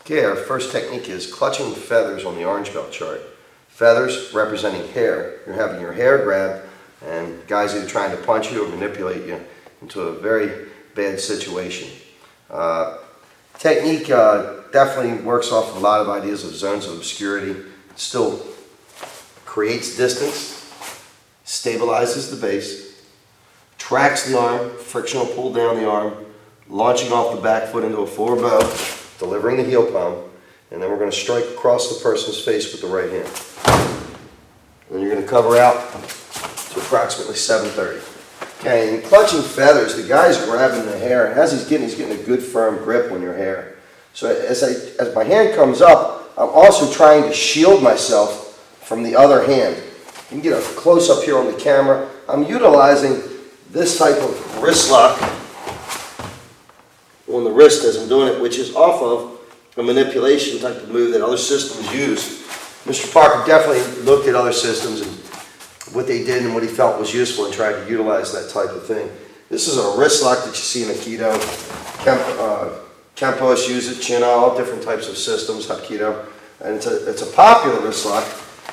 Okay, our first technique is clutching feathers on the orange belt chart. Feathers representing hair. You're having your hair grabbed, and guys either trying to punch you or manipulate you into a very bad situation. Technique definitely works off a lot of ideas of zones of obscurity. It still creates distance, stabilizes the base, tracks the arm, frictional pull down the arm, launching off the back foot into a forward bow, delivering the heel palm, and then we're going to strike across the person's face with the right hand. And then you're going to cover out to approximately 7:30. Okay, in clutching feathers, the guy's grabbing the hair, and as he's getting a good firm grip on your hair. So as my hand comes up, I'm also trying to shield myself from the other hand. You can get a close-up here on the camera. I'm utilizing this type of wrist lock on the wrist as I'm doing it, which is off of a manipulation type of move that other systems use. Mr. Parker definitely looked at other systems and what they did and what he felt was useful and tried to utilize that type of thing. This is a wrist lock that you see in Aikido. Kenpo uses it, China, all different types of systems, Hapkido. And it's a popular wrist lock.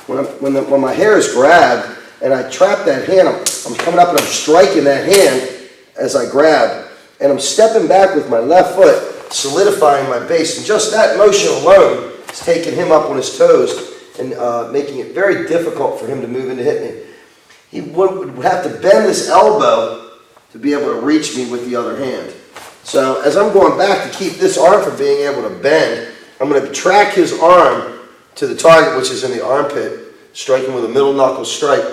When my hair is grabbed and I trap that hand, I'm coming up and I'm striking that hand as I grab. And I'm stepping back with my left foot, solidifying my base. And just that motion alone is taking him up on his toes and making it very difficult for him to move in to hit me. He would have to bend this elbow to be able to reach me with the other hand. So as I'm going back to keep this arm from being able to bend, I'm going to track his arm to the target, which is in the armpit, striking with a middle knuckle strike.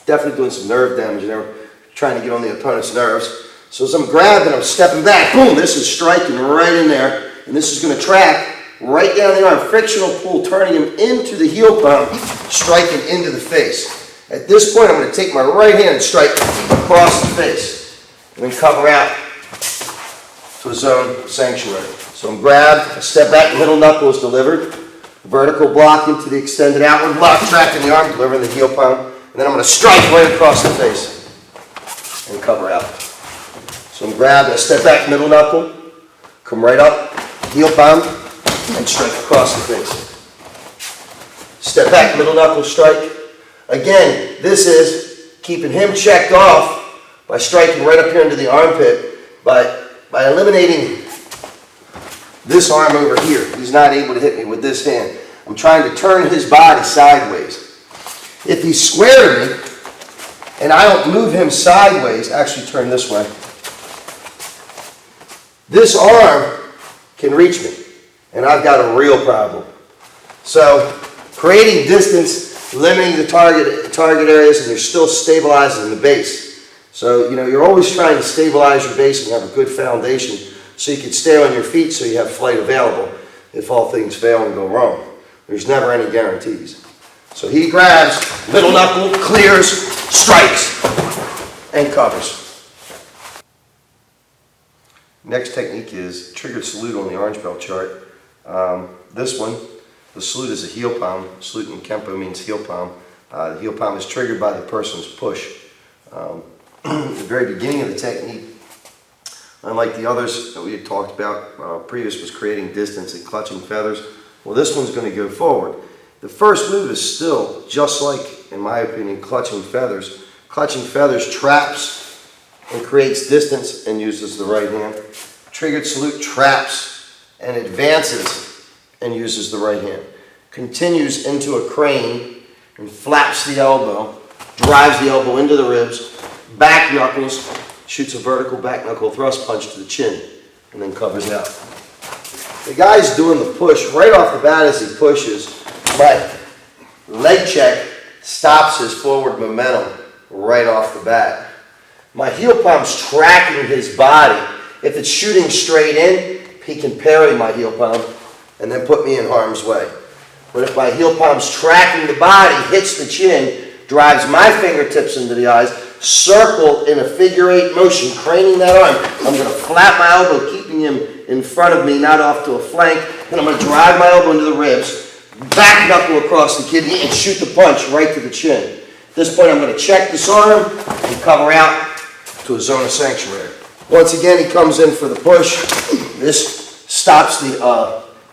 Definitely doing some nerve damage there, trying to get on the opponent's nerves. So as I'm grabbing, I'm stepping back, boom, this is striking right in there, and this is going to track right down the arm, frictional pull, turning him into the heel palm, striking into the face. At this point, I'm going to take my right hand and strike across the face, and then cover out to a zone of sanctuary. So I'm grabbed, I step back, middle knuckle is delivered, vertical block into the extended outward block, tracking the arm, delivering the heel palm, and then I'm going to strike right across the face and cover out. So I'm grabbed, I step back, middle knuckle, come right up, heel palm, and strike across the face. Step back, middle knuckle strike. Again, this is keeping him checked off by striking right up here into the armpit, by eliminating this arm over here. He's not able to hit me with this hand. I'm trying to turn his body sideways. If he's square to me, and I don't move him sideways, actually turn this way, this arm can reach me, and I've got a real problem. So creating distance, limiting the target areas, and you're still stabilizing the base. So you're always trying to stabilize your base and have a good foundation so you can stay on your feet so you have flight available if all things fail and go wrong. There's never any guarantees. So he grabs, middle knuckle, clears, strikes, and covers. Next technique is triggered salute on the orange belt chart. This one, the salute is a heel palm. Salute in Kenpo means heel palm. The heel palm is triggered by the person's push. At the very beginning of the technique, unlike the others that we had talked about, previous was creating distance and clutching feathers. Well, this one's going to go forward. The first move is still, just like, in my opinion, clutching feathers. Clutching feathers traps and creates distance and uses the right hand. Triggered salute traps and advances and uses the right hand. Continues into a crane and flaps the elbow, drives the elbow into the ribs, back knuckles, shoots a vertical back knuckle thrust punch to the chin, and then covers out. The guy's doing the push right off the bat as he pushes, but leg check stops his forward momentum right off the bat. My heel palm's tracking his body. If it's shooting straight in, he can parry my heel palm and then put me in harm's way. But if my heel palm's tracking the body, hits the chin, drives my fingertips into the eyes, circle in a figure eight motion, craning that arm, I'm going to flap my elbow, keeping him in front of me, not off to a flank, and I'm going to drive my elbow into the ribs, back knuckle across the kidney, and shoot the punch right to the chin. At this point, I'm going to check this arm and cover out to a zone of sanctuary. Once again, he comes in for the push. This stops the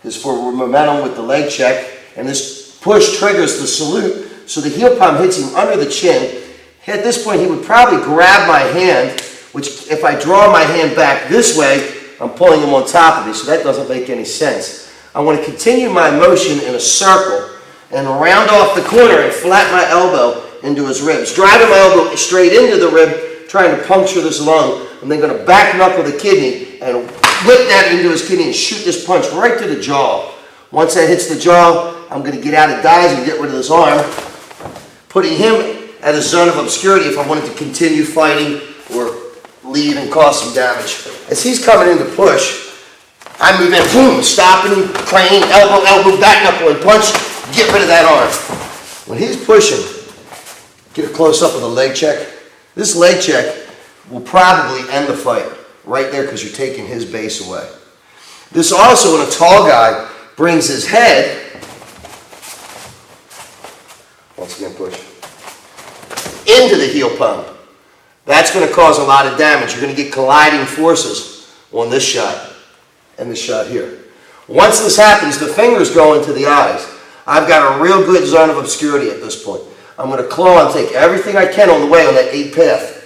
is for momentum with the leg check, and this push triggers the salute, so the heel palm hits him under the chin. At this point, he would probably grab my hand, which if I draw my hand back this way, I'm pulling him on top of me, so that doesn't make any sense. I want to continue my motion in a circle and round off the corner and flat my elbow into his ribs. Driving my elbow straight into the rib, trying to puncture this lung. I'm then going to back knuckle the kidney and whip that into his kidney and shoot this punch right to the jaw. Once that hits the jaw, I'm going to get out of dives and get rid of this arm, putting him at a zone of obscurity if I wanted to continue fighting or leave and cause some damage. As he's coming in to push, I move in, boom, stopping him, crane, elbow, back knuckle, and punch, get rid of that arm. When he's pushing, get a close-up of the leg check. This leg check will probably end the fight right there because you're taking his base away. This also, when a tall guy brings his head, once again push, into the heel pump, that's going to cause a lot of damage. You're going to get colliding forces on this shot and this shot here. Once this happens, the fingers go into the eyes. I've got a real good zone of obscurity at this point. I'm going to claw and take everything I can on the way on that 8 path.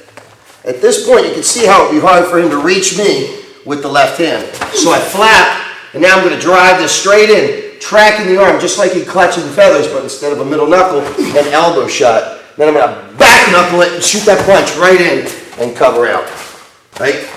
At this point, you can see how it would be hard for him to reach me with the left hand. So I flap, and now I'm going to drive this straight in, tracking the arm just like he'd clutching feathers, but instead of a middle knuckle, an elbow shot. Then I'm going to back knuckle it and shoot that punch right in and cover out. Right?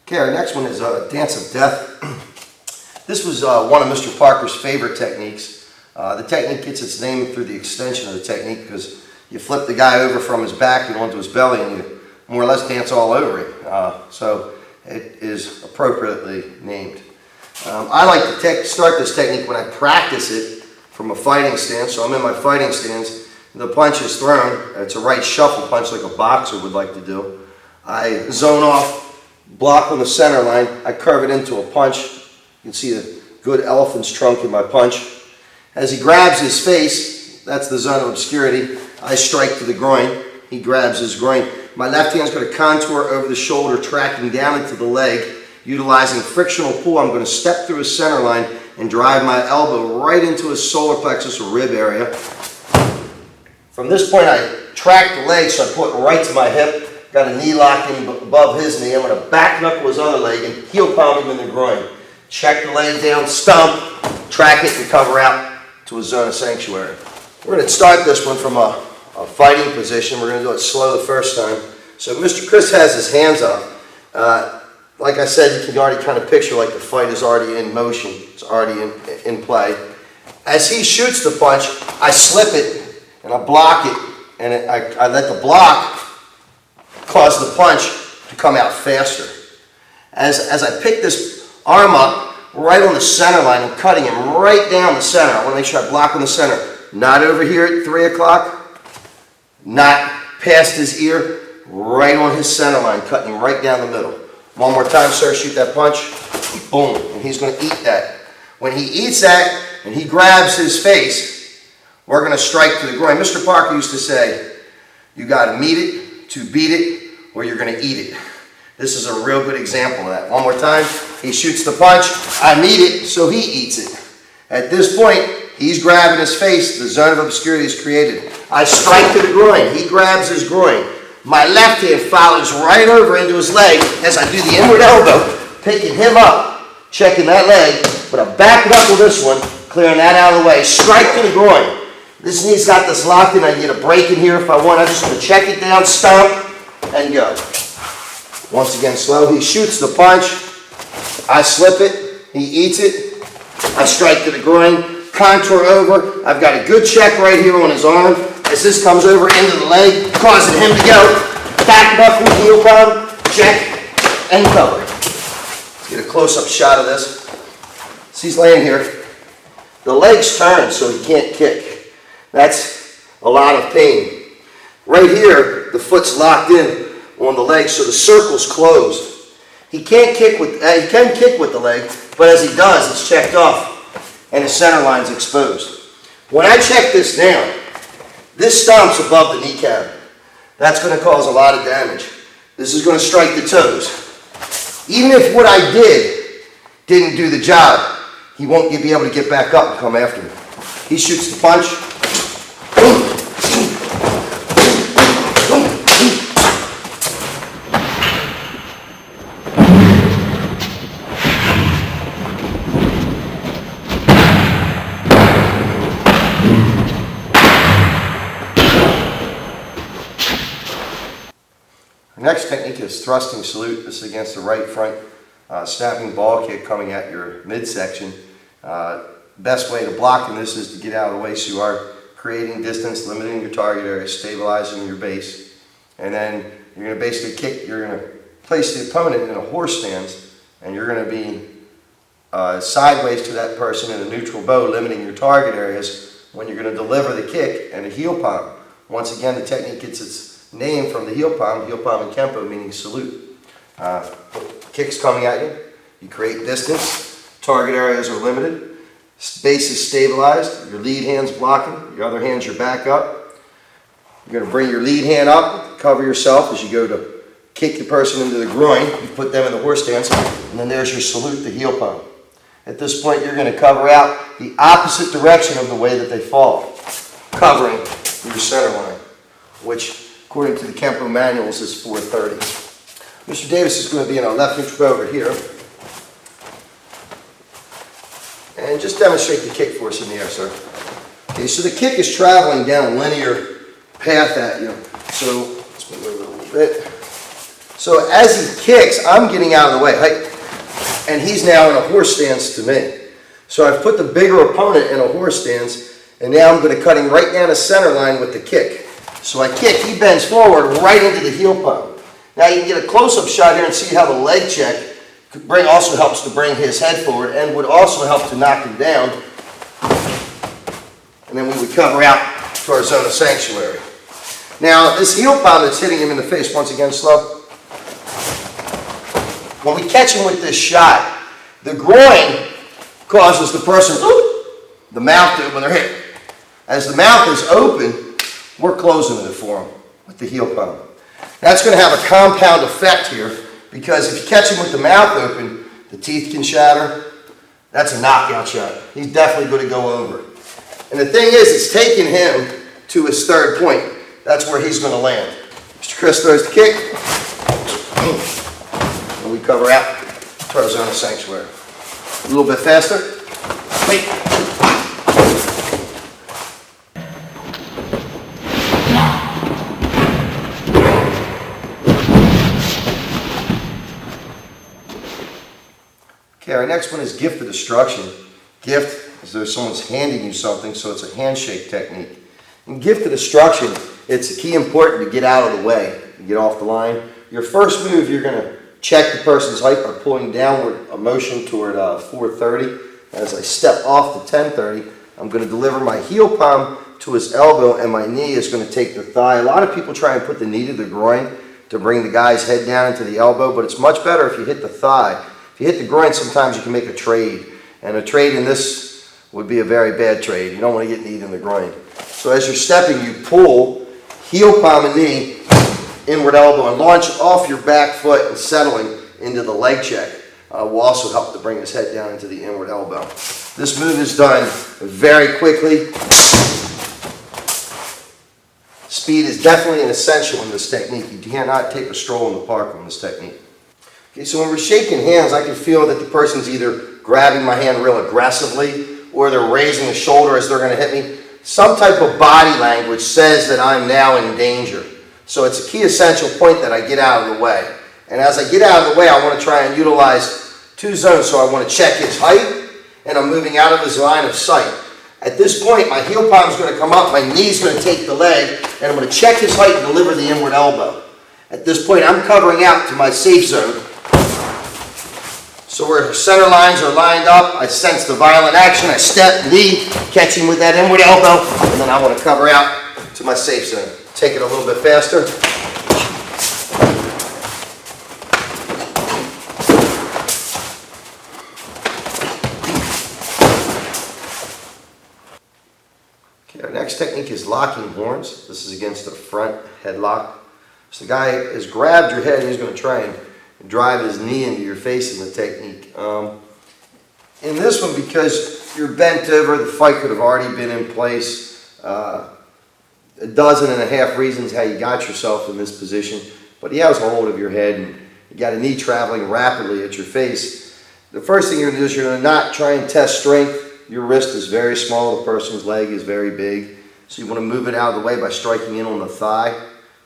Okay, our next one is Dance of Death. This was one of Mr. Parker's favorite techniques. The technique gets its name through the extension of the technique because you flip the guy over from his back and onto his belly and you more or less dance all over it. So it is appropriately named. I like to start this technique when I practice it from a fighting stance. So I'm in my fighting stance, the punch is thrown. It's a right shuffle punch like a boxer would like to do. I zone off, block on the center line, I curve it into a punch. You can see the good elephant's trunk in my punch. As he grabs his face, that's the zone of obscurity, I strike to the groin. He grabs his groin. My left hand's going to contour over the shoulder, tracking down into the leg. Utilizing frictional pull, I'm going to step through his center line and drive my elbow right into his solar plexus or rib area. From this point, I track the leg, so I put it right to my hip. Got a knee locked in above his knee. I'm going to back knuckle his other leg and heel palm him in the groin. Check the leg down, stomp, track it, and cover out to a zone of sanctuary. We're going to start this one from a fighting position. We're going to do it slow the first time. So Mr. Chris has his hands up. Like I said, you can already kind of picture like the fight is already in motion. It's already in play. As he shoots the punch, I slip it and I block it. And I let the block cause the punch to come out faster. As I pick this arm up, right on the center line, I'm cutting him right down the center. I want to make sure I block on the center. Not over here at 3 o'clock, not past his ear, right on his center line, cutting him right down the middle. One more time, sir, shoot that punch, boom, and he's going to eat that. When he eats that and he grabs his face, we're going to strike to the groin. Mr. Parker used to say, you got to meet it to beat it, or you're going to eat it. This is a real good example of that. One more time, he shoots the punch, I meet it, so he eats it. At this point, he's grabbing his face, the zone of obscurity is created. I strike to the groin, he grabs his groin. My left hand follows right over into his leg as I do the inward elbow, picking him up, checking that leg, but I back knuckle this one, clearing that out of the way, strike to the groin. This knee's got this locked in, I can get a break in here if I want. I just want to check it down, stomp, and go. Once again, slow, he shoots the punch, I slip it, he eats it, I strike to the groin, contour over, I've got a good check right here on his arm. As this comes over into the leg, causing him to go, back knuckle, heel palm, check, and cover. Let's get a close-up shot of this. So he's laying here. The leg's turned so he can't kick. That's a lot of pain. Right here, the foot's locked in on the leg, so the circle's closed. He can't kick with, he can kick with the leg, but as he does, it's checked off. and the center line's exposed. When I check this down, this stomps above the kneecap. That's going to cause a lot of damage. This is going to strike the toes. Even if what I didn't do the job, he won't be able to get back up and come after me. He shoots the punch. Next technique is thrusting salute. This is against the right front snapping ball kick coming at your midsection. Best way to block in this is to get out of the way, so you are creating distance, limiting your target area, stabilizing your base. And then you're going to basically kick, you're going to place the opponent in a horse stance, and you're going to be sideways to that person in a neutral bow, limiting your target areas when you're going to deliver the kick and a heel palm. Once again, the technique gets its name from the heel palm in Kenpo, meaning salute. Kicks coming at you, you create distance, target areas are limited, base is stabilized, your lead hand's blocking, your other hand's your back up. You're going to bring your lead hand up, cover yourself as you go to kick the person into the groin. You put them in the horse stance, and then there's your salute, the heel palm. At this point, you're going to cover out the opposite direction of the way that they fall, covering your center line, which according to the Kenpo manuals is 430. Mr. Davis is going to be in a left neutral bow over here. And just demonstrate the kick for us in the air, sir. Okay, so the kick is traveling down a linear path at you. So, let's move over a little bit. So as he kicks, I'm getting out of the way. And he's now in a horse stance to me. So I've put the bigger opponent in a horse stance, and now I'm going to cut him right down the center line with the kick. So I kick, he bends forward right into the heel palm. Now you can get a close-up shot here and see how the leg check also helps to bring his head forward and would also help to knock him down. And then we would cover out to our zone of sanctuary. Now this heel palm that's hitting him in the face, once again slow. When we catch him with this shot, the groin causes the person, the mouth to open their hip. As the mouth is open, we're closing it for him with the heel palm. That's going to have a compound effect here, because if you catch him with the mouth open, the teeth can shatter. That's a knockout shot. He's definitely going to go over. And the thing is, it's taking him to his third point. That's where he's going to land. Mr. Chris throws the kick, and we cover out to our zone of sanctuary. A little bit faster. Wait. Okay, our next one is gift of destruction. Gift is though someone's handing you something, so it's a handshake technique. In gift of destruction, it's key important to get out of the way, to get off the line. Your first move, you're going to check the person's height by pulling downward a motion toward 430. As I step off to 1030, I'm going to deliver my heel palm to his elbow, and my knee is going to take the thigh. A lot of people try and put the knee to the groin to bring the guy's head down into the elbow, but it's much better if you hit the thigh. If you hit the groin, sometimes you can make a trade. And a trade in this would be a very bad trade. You don't want to get kneed in the groin. So as you're stepping, you pull heel palm and knee, inward elbow, and launch off your back foot and settling into the leg check. Will also help to bring his head down into the inward elbow. This move is done very quickly. Speed is definitely an essential in this technique. You cannot take a stroll in the park on this technique. Okay, so when we're shaking hands, I can feel that the person's either grabbing my hand real aggressively or they're raising the shoulder as they're going to hit me. Some type of body language says that I'm now in danger. So it's a key essential point that I get out of the way. And as I get out of the way, I want to try and utilize two zones. So I want to check his height, and I'm moving out of his line of sight. At this point, my heel palm is going to come up, my knee's going to take the leg, and I'm going to check his height and deliver the inward elbow. At this point, I'm covering out to my safe zone. So where center lines are lined up, I sense the violent action, I step, lead, catch him with that inward elbow, and then I want to cover out to my safe zone. Take it a little bit faster. next technique is locking horns. This is against the front headlock. So the guy has grabbed your head and he's going to try and drive his knee into your face in the technique. In this one, because you're bent over, the fight could have already been in place. A dozen and a half reasons how you got yourself in this position, but he has a hold of your head and you got a knee traveling rapidly at your face. The first thing you're going to do is you're going to not try and test strength. Your wrist is very small, the person's leg is very big, so you want to move it out of the way by striking in on the thigh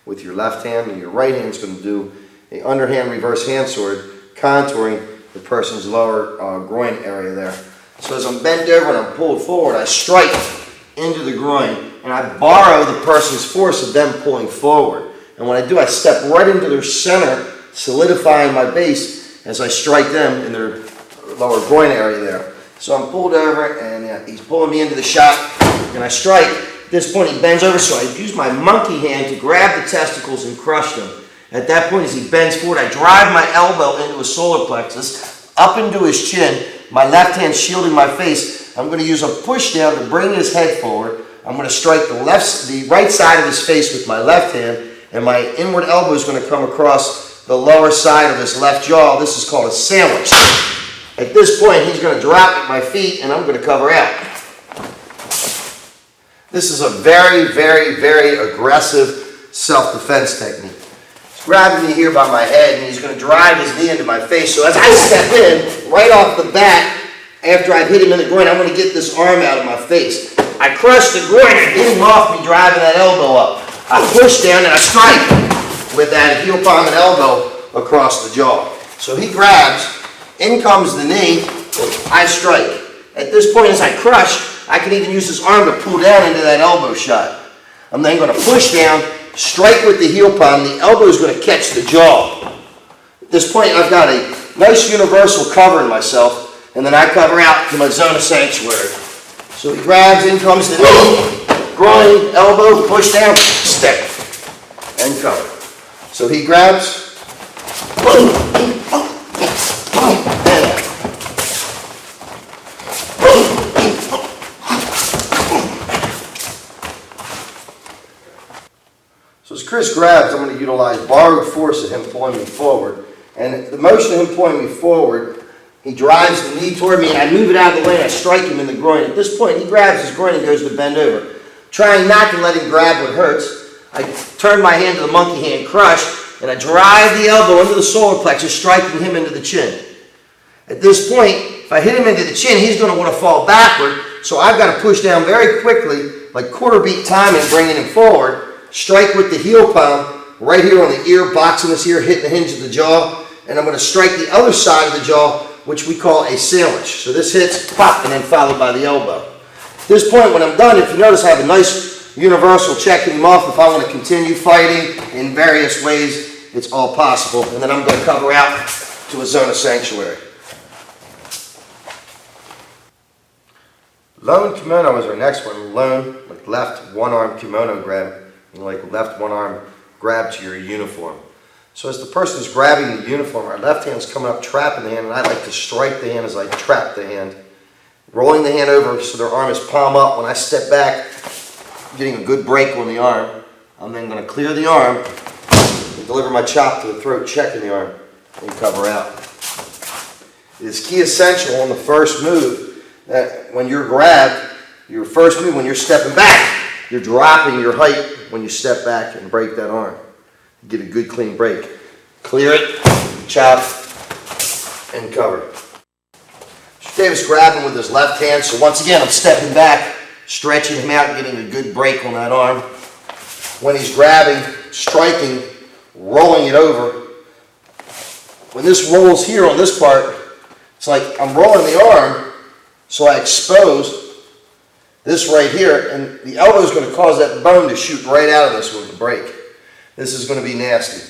with your left hand, and your right hand is going to do an underhand reverse hand sword, contouring the person's lower groin area there. So as I'm bent over and I'm pulled forward, I strike into the groin, and I borrow the person's force of them pulling forward. And when I do, I step right into their center, solidifying my base as I strike them in their lower groin area there. So I'm pulled over, and he's pulling me into the shot, and I strike. At this point, he bends over, so I use my monkey hand to grab the testicles and crush them. At that point, as he bends forward, I drive my elbow into his solar plexus, up into his chin, my left hand shielding my face. I'm going to use a push down to bring his head forward. I'm going to strike the right side of his face with my left hand, and my inward elbow is going to come across the lower side of his left jaw. This is called a sandwich. At this point, he's going to drop at my feet, and I'm going to cover out. This is a very, very, very aggressive self-defense technique. He's grabbing me here by my head, and he's going to drive his knee into my face. So as I step in, right off the bat, after I've hit him in the groin, I'm going to get this arm out of my face. I crush the groin and get him off me driving that elbow up. I push down and I strike with that heel palm and elbow across the jaw. So he grabs. In comes the knee, I strike. At this point, as I crush, I can even use his arm to pull down into that elbow shot. I'm then going to push down, strike with the heel palm, the elbow is going to catch the jaw. At this point, I've got a nice universal cover in myself, and then I cover out to my zone of sanctuary. So he grabs, in comes the knee, groin, elbow, push down, step, and cover. So he grabs, so as Chris grabs, I'm going to utilize borrowed force of him pulling me forward. And the motion of him pulling me forward, he drives the knee toward me, and I move it out of the way, and I strike him in the groin. At this point, he grabs his groin and goes to bend over. Trying not to let him grab what hurts, I turn my hand to the monkey hand crush, and I drive the elbow into the solar plexus, striking him into the chin. At this point, if I hit him into the chin, he's going to want to fall backward, so I've got to push down very quickly, like quarter beat timing, bringing him forward, strike with the heel palm, right here on the ear, boxing this ear, hitting the hinge of the jaw, and I'm going to strike the other side of the jaw, which we call a sandwich. So this hits, pop, and then followed by the elbow. At this point, when I'm done, if you notice, I have a nice universal checking him off. If I want to continue fighting in various ways, it's all possible. And then I'm going to cover out to a zone of sanctuary. Lone kimono is our next one. Lone, like left one-arm kimono grab, and like left one arm grab to your uniform. So as the person is grabbing the uniform, our left hand is coming up, trapping the hand, and I like to strike the hand as I trap the hand. Rolling the hand over so their arm is palm up. When I step back, getting a good break on the arm, I'm then going to clear the arm and deliver my chop to the throat, checking the arm, and cover out. It is key essential on the first move that when you're grabbed, your first move, when you're stepping back, you're dropping your height when you step back and break that arm. Get a good clean break. Clear it, chop, and cover. Davis grabbing with his left hand, so once again I'm stepping back, stretching him out, getting a good break on that arm. When he's grabbing, striking, rolling it over. When this rolls here on this part, it's like I'm rolling the arm, so I expose this right here, and the elbow is going to cause that bone to shoot right out of this with the break. This is going to be nasty.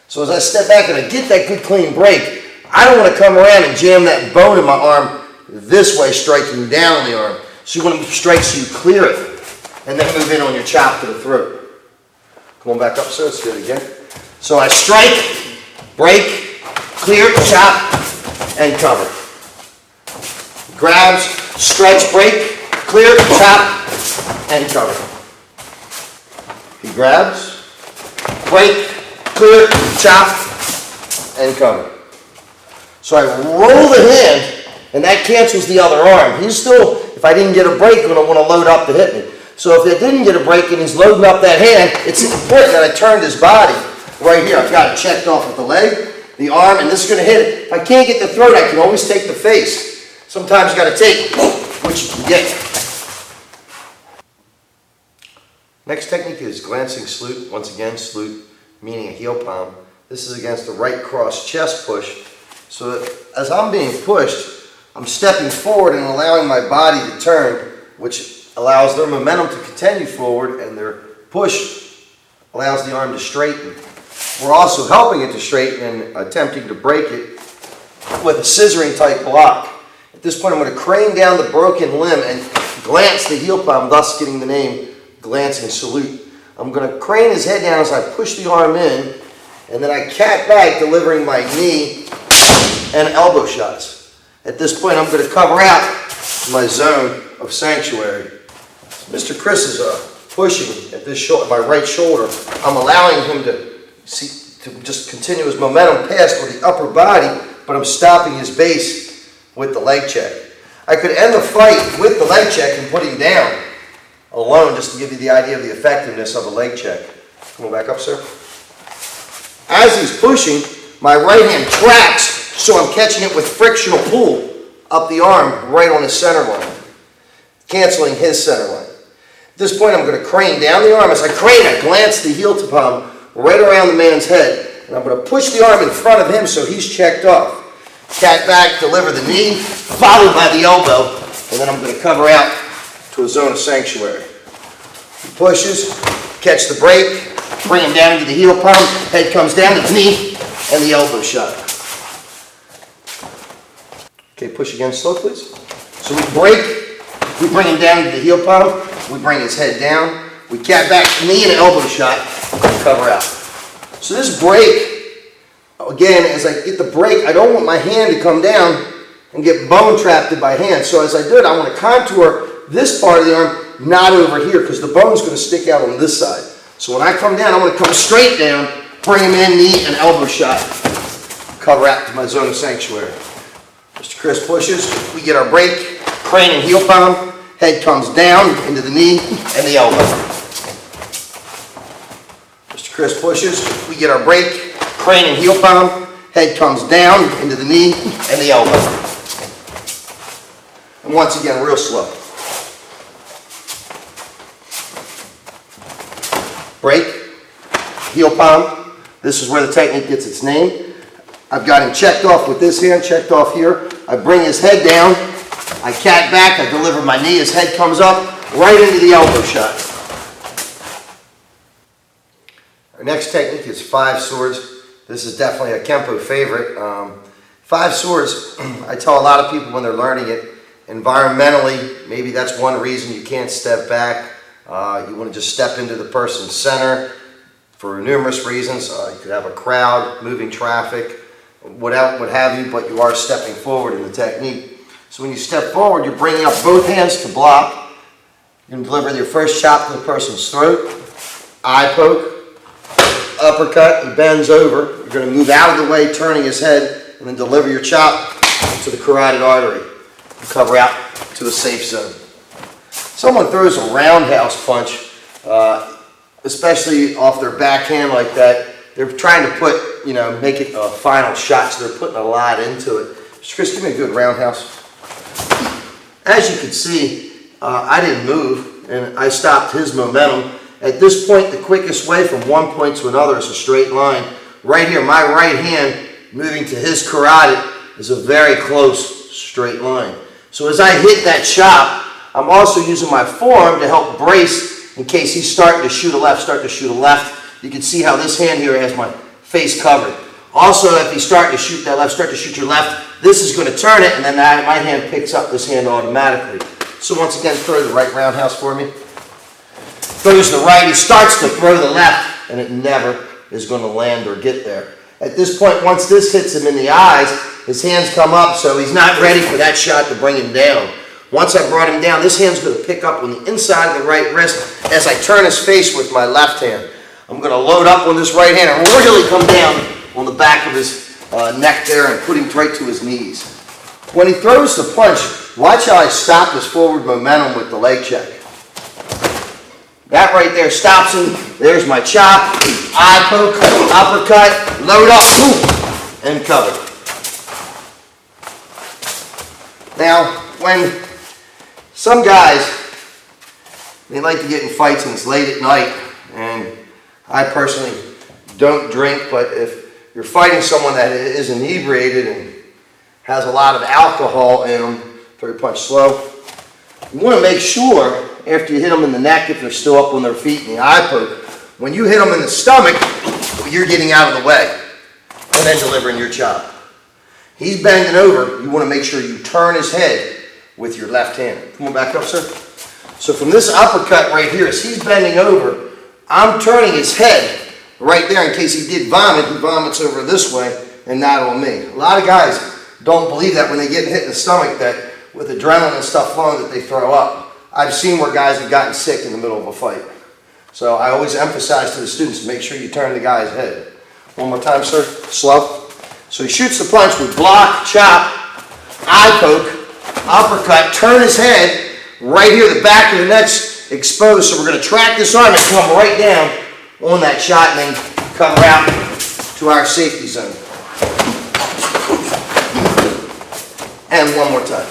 So as I step back and I get that good clean break, I don't want to come around and jam that bone in my arm this way, striking down on the arm. So you want to strike so you clear it, and then move in on your chop to the throat. Come on back up, sir. Let's do it again. So I strike, break, clear, chop, and cover. Grabs, stretch, break, clear, chop, and cover. He grabs, break, clear, chop, and cover. So I roll the hand, and that cancels the other arm. He's still, if I didn't get a break, going to want to load up to hit me. So if I didn't get a break and he's loading up that hand, it's important that I turned his body right here. I've got it checked off with the leg, the arm, and this is going to hit it. If I can't get the throat, I can always take the face. Sometimes you got to take, which you can get. Next technique is glancing salute. Once again, salute meaning a heel palm. This is against the right cross chest push. So that as I'm being pushed, I'm stepping forward and allowing my body to turn, which allows their momentum to continue forward, and their push allows the arm to straighten. We're also helping it to straighten and attempting to break it with a scissoring type block. At this point, I'm going to crane down the broken limb and glance the heel palm, thus getting the name glancing salute. I'm going to crane his head down as I push the arm in, and then I cat back, delivering my knee and elbow shots. At this point, I'm going to cover out my zone of sanctuary. Mr. Chris is pushing at this my right shoulder. I'm allowing him to just continue his momentum past with the upper body, but I'm stopping his base with the leg check. I could end the fight with the leg check and put him down alone, just to give you the idea of the effectiveness of a leg check. Come on back up, sir. As he's pushing, my right hand tracks, so I'm catching it with frictional pull up the arm right on his center line, canceling his center line. At this point, I'm going to crane down the arm. As I crane, I glance the heel palm right around the man's head, and I'm going to push the arm in front of him so he's checked off. Cat back, deliver the knee, followed by the elbow, and then I'm going to cover out to a zone of sanctuary. He pushes, catch the break, bring him down into the heel palm, head comes down to the knee, and the elbow shot. Okay, push again slow, please. So we break, we bring him down into the heel palm, we bring his head down, we cat back, knee and elbow shot, cover out. So this break, again, as I get the break, I don't want my hand to come down and get bone trapped by hand. So as I do it, I want to contour this part of the arm, not over here, because the bone's going to stick out on this side. So when I come down, I want to come straight down, bring him in, knee and elbow shot, cover out to my zone of sanctuary. Mr. Chris pushes, we get our break, crane and heel palm, head comes down into the knee and the elbow. Mr. Chris pushes, we get our break, crane and heel palm, head comes down into the knee and the elbow. And once again, real slow. Break, heel palm. This is where the technique gets its name. I've got him checked off with this hand, checked off here. I bring his head down, I cat back, I deliver my knee, his head comes up, right into the elbow shot. Our next technique is 5 swords. This is definitely a Kenpo favorite. 5 swords, I tell a lot of people when they're learning it, environmentally, maybe that's one reason you can't step back. You want to just step into the person's center for numerous reasons. You could have a crowd, moving traffic, what have you, but you are stepping forward in the technique. So when you step forward, you're bringing up both hands to block. You're going to deliver your first chop to the person's throat, eye poke, uppercut, he bends over. You're going to move out of the way, turning his head, and then deliver your chop to the carotid artery. You cover out to a safe zone. Someone throws a roundhouse punch, especially off their backhand like that, they're trying to put, make it a final shot, so they're putting a lot into it. Mr. Chris, give me a good roundhouse. As you can see, I didn't move, and I stopped his momentum. At this point, the quickest way from one point to another is a straight line. Right here, my right hand moving to his carotid is a very close straight line. So as I hit that chop, I'm also using my forearm to help brace in case he's starting to shoot a left, You can see how this hand here has my face covered. Also, if he's starting to shoot that left, start to shoot your left, this is going to turn it, and then my hand picks up this hand automatically. So once again, throw the right roundhouse for me. Throws the right, he starts to throw the left, and it never is going to land or get there. At this point, once this hits him in the eyes, his hands come up, so he's not ready for that shot to bring him down. Once I brought him down, this hand's going to pick up on the inside of the right wrist as I turn his face with my left hand. I'm going to load up on this right hand and really come down on the back of his neck there and put him right to his knees. When he throws the punch, watch how I stop his forward momentum with the leg check. That right there stops him. There's my chop, eye poke, uppercut, load up, boom, and cover. Now, when some guys, they like to get in fights and it's late at night, and I personally don't drink, but if you're fighting someone that is inebriated and has a lot of alcohol in them, throw your punch slow, you want to make sure after you hit them in the neck, if they're still up on their feet in the eye poke, when you hit them in the stomach, you're getting out of the way and then delivering your chop. He's bending over, you want to make sure you turn his head with your left hand. Come on back up, sir. So from this uppercut right here, as he's bending over, I'm turning his head right there in case he did vomit. He vomits over this way and not on me. A lot of guys don't believe that when they get hit in the stomach, that with adrenaline and stuff flowing, that they throw up. I've seen where guys have gotten sick in the middle of a fight. So I always emphasize to the students, make sure you turn the guy's head. One more time, sir. Slow. So he shoots the punch with block, chop, eye poke, uppercut, turn his head, right here, the back of the neck's exposed. So we're going to track this arm and come right down on that shot and then cover out to our safety zone. And one more time.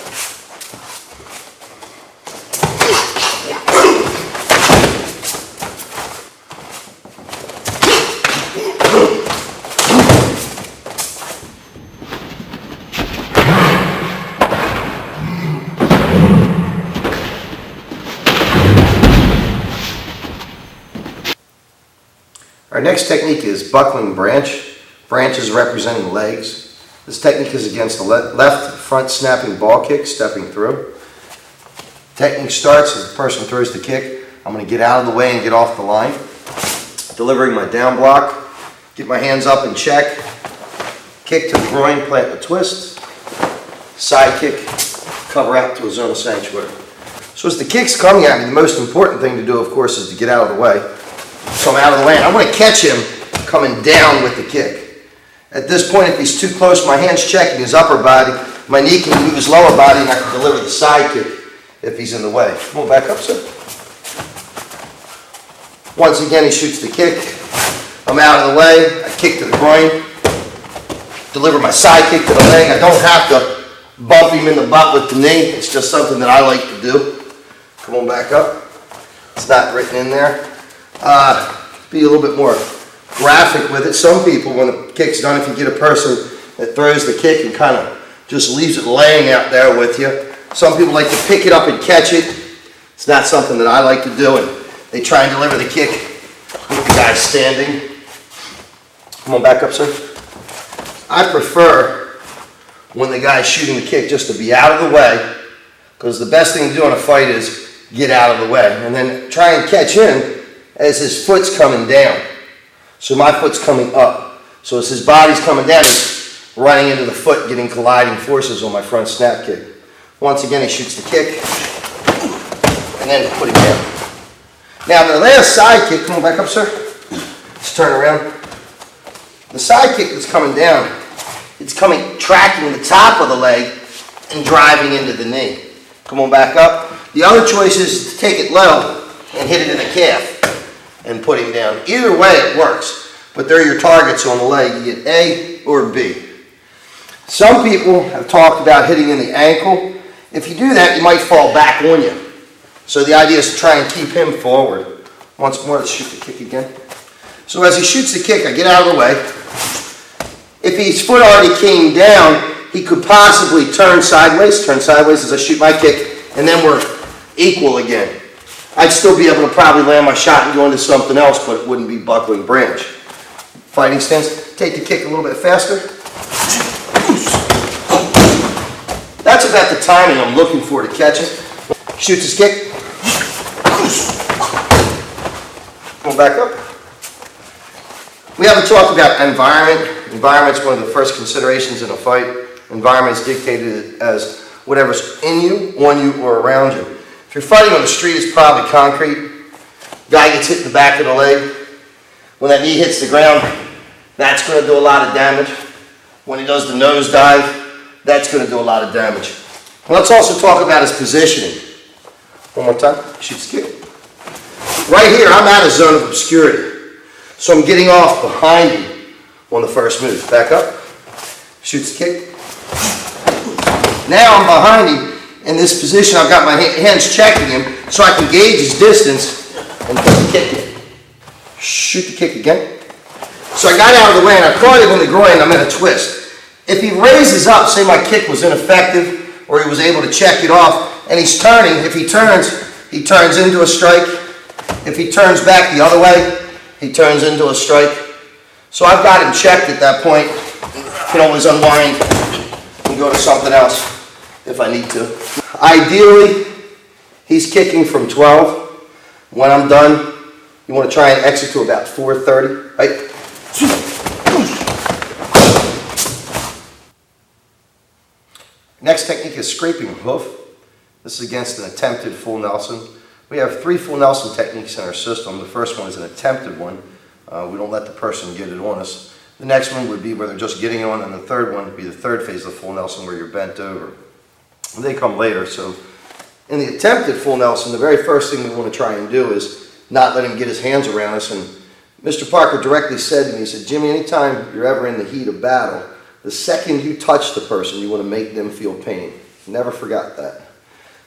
Our next technique is buckling branch. Branches representing legs. This technique is against the left front snapping ball kick, stepping through. Technique starts as the person throws the kick. I'm going to get out of the way and get off the line. Delivering my down block. Get my hands up and check. Kick to the groin, plant the twist. Side kick, cover out to a zone of sanctuary. So as the kick's coming at me, the most important thing to do, of course, is to get out of the way. So I'm out of the way, and I want to catch him coming down with the kick. At this point, if he's too close, my hand's checking his upper body, my knee can move his lower body, and I can deliver the side kick if he's in the way. Come on, back up, sir. Once again, he shoots the kick. I'm out of the way. I kick to the groin. Deliver my side kick to the leg. I don't have to bump him in the butt with the knee. It's just something that I like to do. Come on, back up. It's not written in there. Be a little bit more graphic with it. Some people, when the kick's done, if you get a person that throws the kick and kind of just leaves it laying out there with you, some people like to pick it up and catch it. It's not something that I like to do, and they try and deliver the kick with the guy standing. Come on, back up, sir. I prefer when the guy's shooting the kick just to be out of the way, because the best thing to do in a fight is get out of the way, and then try and catch him as his foot's coming down. So my foot's coming up. So as his body's coming down, he's running into the foot, getting colliding forces on my front snap kick. Once again, he shoots the kick, and then put him down. Now the last side kick, come on back up, sir. Let's turn around. The side kick that's coming down, it's coming, tracking the top of the leg and driving into the knee. Come on back up. The other choice is to take it low and hit it in the calf and put him down. Either way it works, but they're your targets on the leg. You get A or B. Some people have talked about hitting in the ankle. If you do that, you might fall back on you. So the idea is to try and keep him forward. Once more, let's shoot the kick again. So as he shoots the kick, I get out of the way. If his foot already came down, he could possibly turn sideways as I shoot my kick, and then we're equal again. I'd still be able to probably land my shot and go into something else, but it wouldn't be buckling branch. Fighting stance, take the kick a little bit faster. That's about the timing I'm looking for to catch it. Shoots his kick. Go back up. We haven't talked about environment. Environment's one of the first considerations in a fight. Environment is dictated as whatever's in you, on you, or around you. If you're fighting on the street, it's probably concrete. Guy gets hit in the back of the leg. When that knee hits the ground, that's going to do a lot of damage. When he does the nose dive, that's going to do a lot of damage. Let's also talk about his positioning. One more time. Shoots kick. Right here, I'm out of zone of obscurity. So I'm getting off behind him on the first move. Back up. Shoots kick. Now I'm behind him in this position. I've got my hands checking him so I can gauge his distance and put the kick in. Shoot the kick again. So I got out of the way and I caught him in the groin. I'm in a twist. If he raises up, say my kick was ineffective or he was able to check it off and he's turning, if he turns into a strike. If he turns back the other way, he turns into a strike. So I've got him checked at that point. Can always unwind and go to something else if I need to. Ideally, he's kicking from 12. When I'm done, you want to try and exit to about 4:30, right? Next technique is scraping hoof. This is against an attempted full Nelson. We have 3 full Nelson techniques in our system. The first one is an attempted one. We don't let the person get it on us. The next one would be where they're just getting on, and the third one would be the third phase of the full Nelson where you're bent over. And they come later. So in the attempted full Nelson, the very first thing we want to try and do is not let him get his hands around us. And Mr. Parker directly said to me, he said, Jimmy, anytime you're ever in the heat of battle, the second you touch the person, you want to make them feel pain. Never forgot that.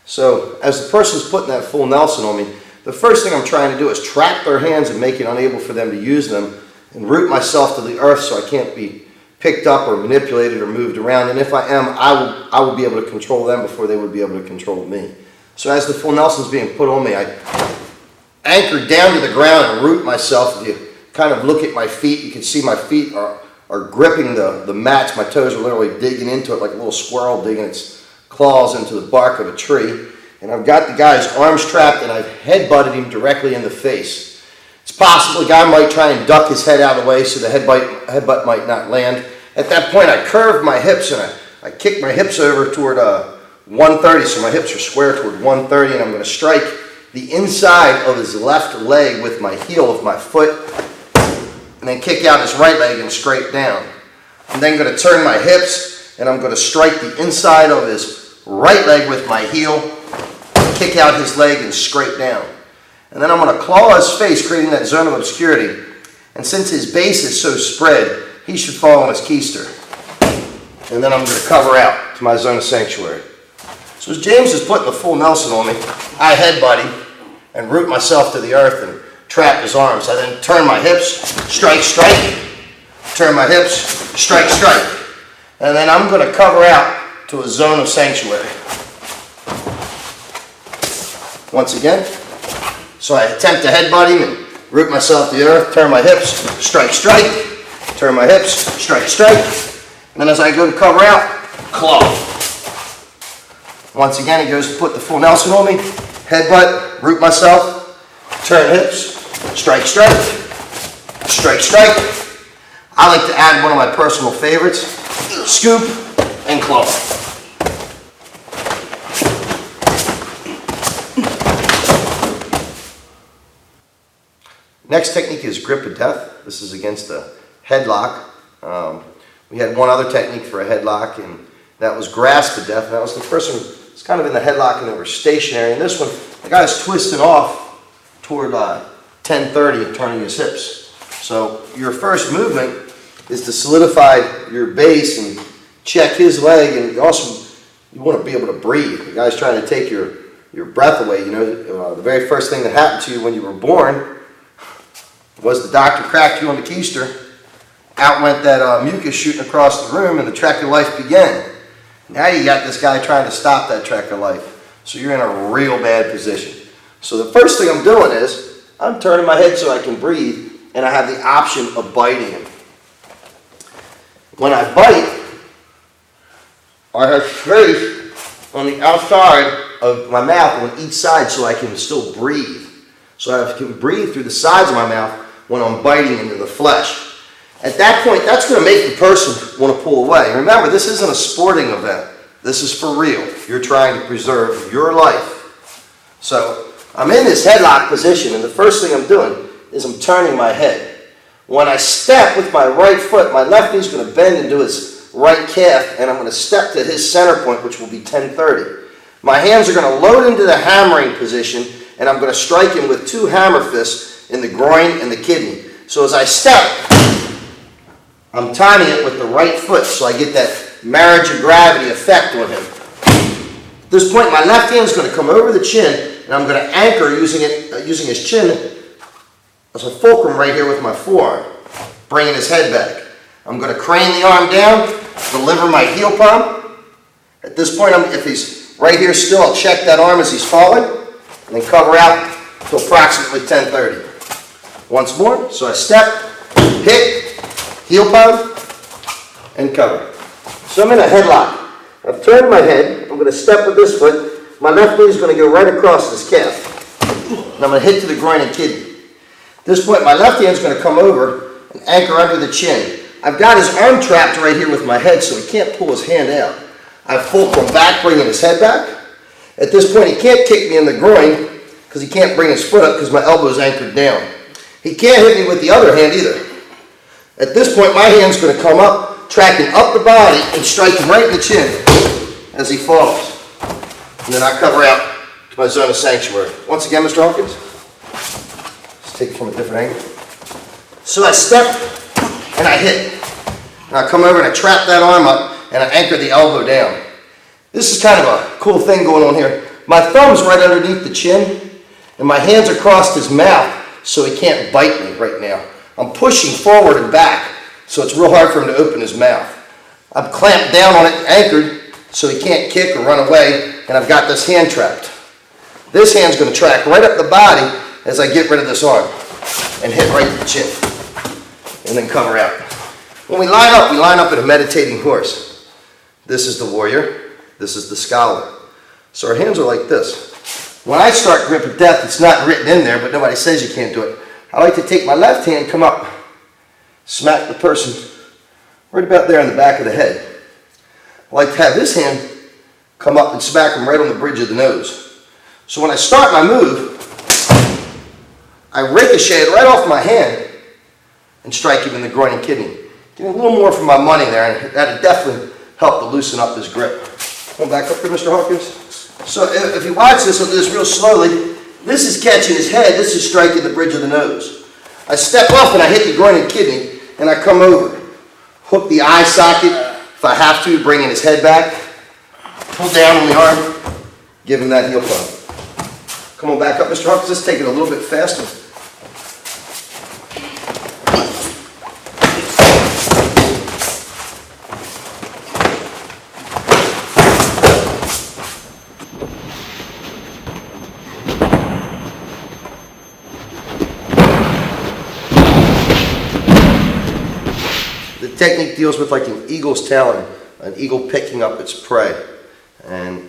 So as the person's putting that full Nelson on me, the first thing I'm trying to do is trap their hands and make it unable for them to use them and root myself to the earth so I can't be picked up or manipulated or moved around. And if I am, I will be able to control them before they would be able to control me. So as the full Nelson's being put on me, I anchor down to the ground and root myself. If you kind of look at my feet, you can see my feet are gripping the mats. My toes are literally digging into it like a little squirrel digging its claws into the bark of a tree. And I've got the guy's arms trapped and I've headbutted him directly in the face. It's possible the guy might try and duck his head out of the way so the headbutt might not land. At that point I curved my hips and I kicked my hips over toward 130, so my hips are square toward 130, and I'm going to strike the inside of his left leg with my heel of my foot and then kick out his right leg and scrape down. I'm then going to turn my hips and I'm going to strike the inside of his right leg with my heel, kick out his leg and scrape down. And then I'm going to claw his face, creating that zone of obscurity. And since his base is so spread, he should fall on his keister. And then I'm going to cover out to my zone of sanctuary. So as James is putting the full Nelson on me, I headbutt him and root myself to the earth and trap his arms. I then turn my hips, strike, strike, turn my hips, strike, strike. And then I'm going to cover out to a zone of sanctuary. Once again, so I attempt to headbutt him and root myself to the earth, turn my hips, strike, strike, turn my hips, strike, strike. And then as I go to cover out, claw. Once again, he goes to put the full Nelson on me, headbutt, root myself, turn hips, strike, strike, strike, strike. I like to add one of my personal favorites, scoop and claw. Next technique is grip of death. This is against a headlock. We had one other technique for a headlock, and that was grasp of death. And that was the person was kind of in the headlock and they were stationary. And this one, the guy's twisting off toward 10:30 and turning his hips. So your first movement is to solidify your base and check his leg, and also you want to be able to breathe. The guy's trying to take your breath away. You know, the very first thing that happened to you when you were born was the doctor cracked you on the keister, out went that mucus shooting across the room, and the trek of life began. Now you got this guy trying to stop that trek of life. So you're in a real bad position. So the first thing I'm doing is I'm turning my head so I can breathe, and I have the option of biting him. When I bite, I have space on the outside of my mouth on each side so I can still breathe. So I can breathe through the sides of my mouth when I'm biting into the flesh. At that point, that's going to make the person want to pull away. Remember, this isn't a sporting event. This is for real. You're trying to preserve your life. So I'm in this headlock position, and the first thing I'm doing is I'm turning my head. When I step with my right foot, my left knee's going to bend into his right calf, and I'm going to step to his center point, which will be 1030. My hands are going to load into the hammering position, and I'm going to strike him with 2 hammer fists in the groin and the kidney. So as I step, I'm timing it with the right foot so I get that marriage of gravity effect on him. At this point, my left hand is going to come over the chin, and I'm going to anchor using his chin as a fulcrum right here with my forearm, bringing his head back. I'm going to crane the arm down, deliver my heel palm. At this point, if he's right here still, I'll check that arm as he's falling, and then cover out to approximately 1030. Once more, so I step, hit, heel palm, and cover. So I'm in a headlock. I've turned my head. I'm going to step with this foot. My left knee is going to go right across this calf. And I'm going to hit to the groin and kidney. At this point, my left hand is going to come over and anchor under the chin. I've got his arm trapped right here with my head, so he can't pull his hand out. I fulcrum back, bringing his head back. At this point, he can't kick me in the groin because he can't bring his foot up because my elbow is anchored down. He can't hit me with the other hand either. At this point, my hand's going to come up, tracking up the body and strike him right in the chin as he falls. And then I cover out to my zone of sanctuary. Once again, Mr. Hawkins, let's take it from a different angle. So I step and I hit. And I come over and I trap that arm up and I anchor the elbow down. This is kind of a cool thing going on here. My thumb's right underneath the chin and my hands are across his mouth so he can't bite me right now. I'm pushing forward and back, so it's real hard for him to open his mouth. I'm clamped down on it, anchored, so he can't kick or run away, and I've got this hand trapped. This hand's going to track right up the body as I get rid of this arm and hit right at the chin, and then cover out. When we line up in a meditating horse. This is the warrior, this is the scholar. So our hands are like this. When I start grip of death, it's not written in there, but nobody says you can't do it. I like to take my left hand, come up, smack the person right about there in the back of the head. I like to have this hand come up and smack him right on the bridge of the nose. So when I start my move, I ricochet it right off my hand and strike him in the groin and kidney. Getting a little more for my money there, and that'd definitely help to loosen up his grip. Come back up here, Mr. Hawkins. So if you watch this, I'll do this real slowly. This is catching his head, this is striking the bridge of the nose. I step up and I hit the groin and kidney, and I come over. Hook the eye socket if I have to, bringing his head back. Pull down on the arm, give him that heel pump. Come on back up, Mr. Hawkins. Let's take it a little bit faster. The technique deals with like an eagle's talon, an eagle picking up its prey. And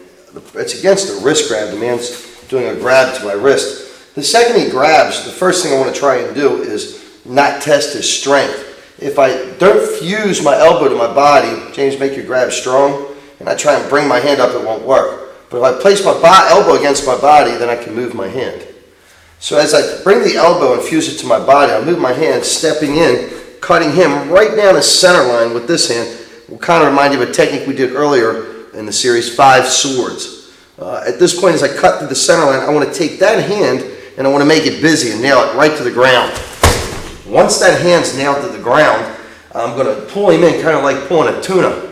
it's against the wrist grab. The man's doing a grab to my wrist. The second he grabs, the first thing I want to try and do is not test his strength. If I don't fuse my elbow to my body, James, make your grab strong, and I try and bring my hand up, it won't work. But if I place my elbow against my body, then I can move my hand. So as I bring the elbow and fuse it to my body, I move my hand, stepping in, cutting him right down the center line with this hand. Will kind of remind you of a technique we did earlier in the series, 5 swords. At this point, as I cut through the center line, I want to take that hand and I want to make it busy and nail it right to the ground. Once that hand's nailed to the ground, I'm going to pull him in, kind of like pulling a tuna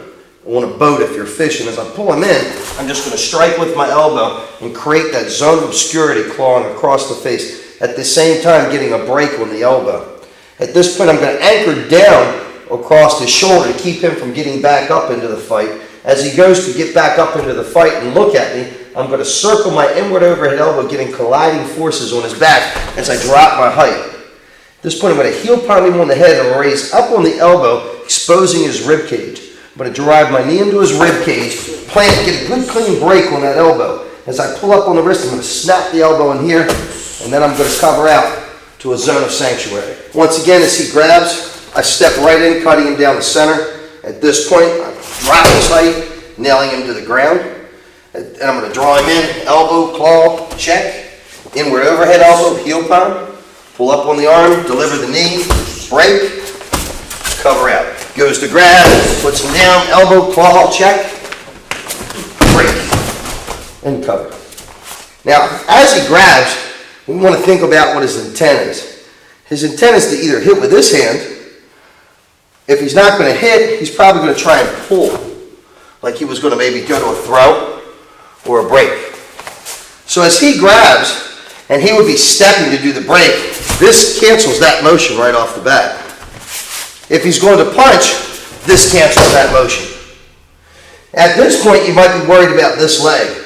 on a boat if you're fishing. As I pull him in, I'm just going to strike with my elbow and create that zone of obscurity clawing across the face, at the same time getting a break on the elbow. At this point, I'm going to anchor down across his shoulder to keep him from getting back up into the fight. As he goes to get back up into the fight and look at me, I'm going to circle my inward overhead elbow, getting colliding forces on his back as I drop my height. At this point, I'm going to heel palm him on the head and raise up on the elbow, exposing his rib cage. I'm going to drive my knee into his rib cage, plant, get a good clean break on that elbow. As I pull up on the wrist, I'm going to snap the elbow in here, and then I'm going to cover out to a zone of sanctuary. Once again, as he grabs, I step right in, cutting him down the center. At this point, I drop his height nailing him to the ground. And I'm going to draw him in, elbow, claw, check. Inward overhead elbow, heel pound. Pull up on the arm, deliver the knee, break, cover out. Goes to grab, puts him down, elbow, claw, check, break, and cover. Now, as he grabs, we want to think about what his intent is. His intent is to either hit with this hand. If he's not going to hit, he's probably going to try and pull, like he was going to maybe go to a throw or a break. So as he grabs, and he would be stepping to do the break, this cancels that motion right off the bat. If he's going to punch, this cancels that motion. At this point, you might be worried about this leg.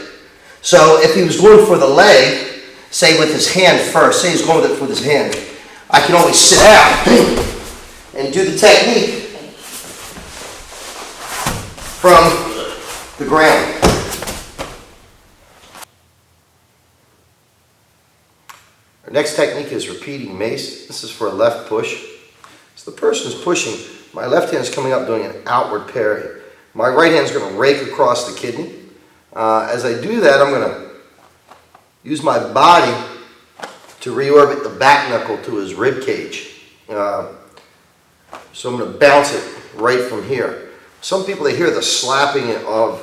So if he was going for the leg, say with his hand first, say he's going with his hand, I can always sit out and do the technique from the ground. Our next technique is repeating mace. This is for a left push. So the person is pushing, my left hand is coming up doing an outward parry. My right hand is going to rake across the kidney. As I do that, I'm going to use my body to reorbit the back knuckle to his rib cage. So I'm going to bounce it right from here. Some people, they hear the slapping of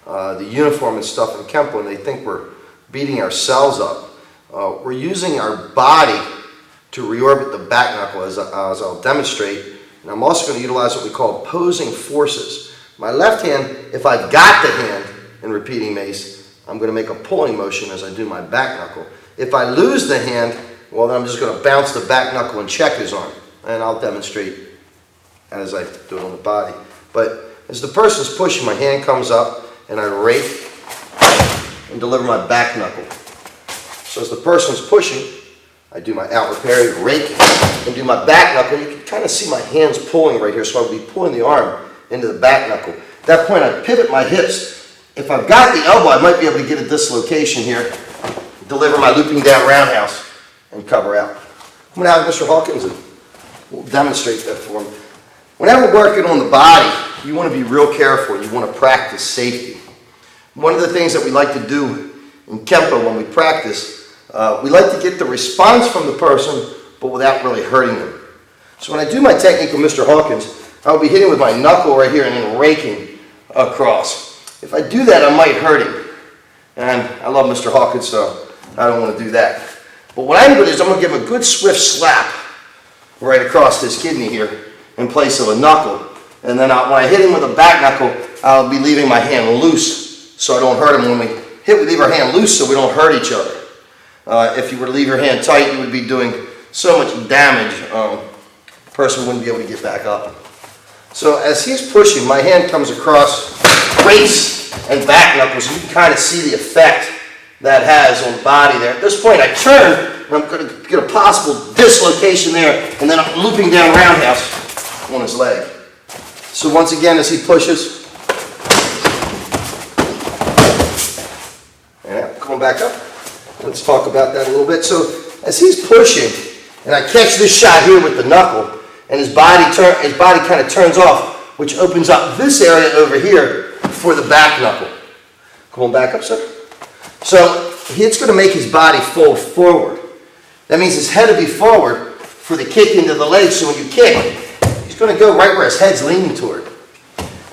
the uniform and stuff in Kenpo and they think we're beating ourselves up. We're using our body to reorbit the back knuckle as I'll demonstrate. And I'm also going to utilize what we call opposing forces. My left hand, if I've got the hand in repeating mace, I'm going to make a pulling motion as I do my back knuckle. If I lose the hand, well then I'm just going to bounce the back knuckle and check his arm. And I'll demonstrate as I do it on the body. But as the person's pushing, my hand comes up and I rake and deliver my back knuckle. So as the person's pushing, I do my outward parry, rake, and do my back knuckle. You can kind of see my hands pulling right here, so I would be pulling the arm into the back knuckle. At that point, I pivot my hips. If I've got the elbow, I might be able to get at this location here, deliver my looping down roundhouse, and cover out. I'm going to have Mr. Hawkins and we'll demonstrate that for him. Whenever we're working on the body, you want to be real careful. You want to practice safety. One of the things that we like to do in Kenpo when we practice, we like to get the response from the person, but without really hurting them. So when I do my technique with Mr. Hawkins, I'll be hitting with my knuckle right here and then raking across. If I do that, I might hurt him. And I love Mr. Hawkins, so I don't want to do that. But what I'm going to do is I'm going to give a good swift slap right across this kidney here in place of a knuckle. And then when I hit him with a back knuckle, I'll be leaving my hand loose so I don't hurt him. When we hit, we leave our hand loose so we don't hurt each other. If you were to leave your hand tight, you would be doing so much damage, the person wouldn't be able to get back up. So as he's pushing, my hand comes across rakes and back knuckles. You can kind of see the effect that has on the body there. At this point, I turn, and I'm going to get a possible dislocation there, and then I'm looping down roundhouse on his leg. So once again, as he pushes, and coming back up. Let's talk about that a little bit. So as he's pushing, and I catch this shot here with the knuckle, and his body kind of turns off, which opens up this area over here for the back knuckle. Come on back up, sir. So it's going to make his body fold forward. That means his head will be forward for the kick into the leg. So when you kick, he's going to go right where his head's leaning toward.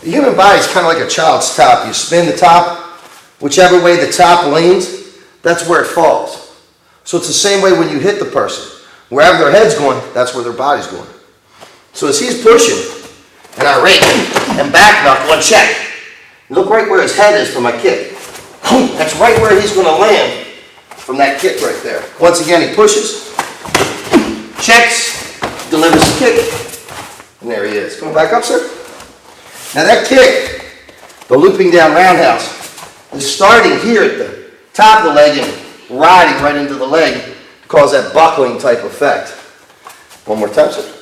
The human body is kind of like a child's top. You spin the top, whichever way the top leans, that's where it falls. So it's the same way when you hit the person. Wherever their head's going, that's where their body's going. So as he's pushing, and I rake and back knuckle and check. Look right where his head is for my kick. That's right where he's going to land from that kick right there. Once again, he pushes, checks, delivers the kick, and there he is. Come back up, sir. Now that kick, the looping down roundhouse, is starting here at the top of the leg and riding right into the leg to cause that buckling type effect. One more time, sir.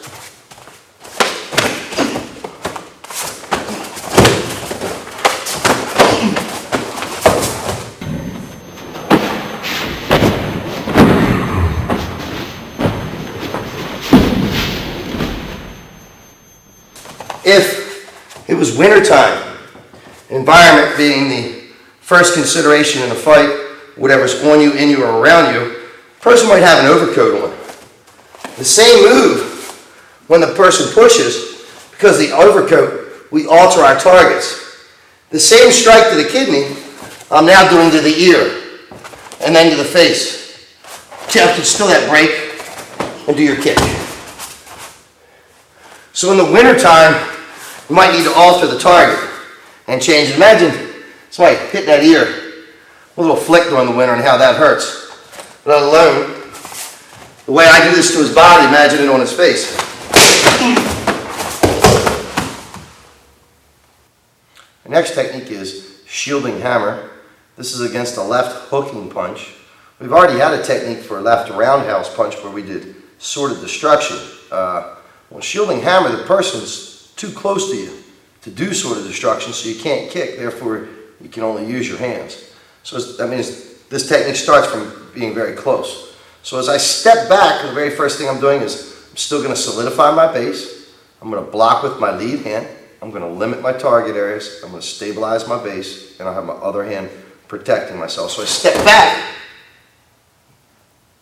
If it was winter time in environment being the first consideration in a fight, whatever's on you, in you, or around you, the person might have an overcoat on. The same move when the person pushes, because the overcoat, we alter our targets. The same strike to the kidney, I'm now doing to the ear, and then to the face. You can still that break and do your kick. So in the wintertime, you might need to alter the target and change it. Imagine somebody hit that ear, a little flick during the winter and how that hurts. Let alone the way I do this to his body, imagine it on his face. The next technique is shielding hammer. This is against a left hooking punch. We've already had a technique for a left roundhouse punch where we did sword of destruction. Well, shielding hammer, the person's too close to you to do sword of destruction, so you can't kick, therefore you can only use your hands. So that means this technique starts from being very close. So as I step back, the very first thing I'm doing is I'm still going to solidify my base. I'm going to block with my lead hand. I'm going to limit my target areas. I'm going to stabilize my base, and I'll have my other hand protecting myself. So I step back,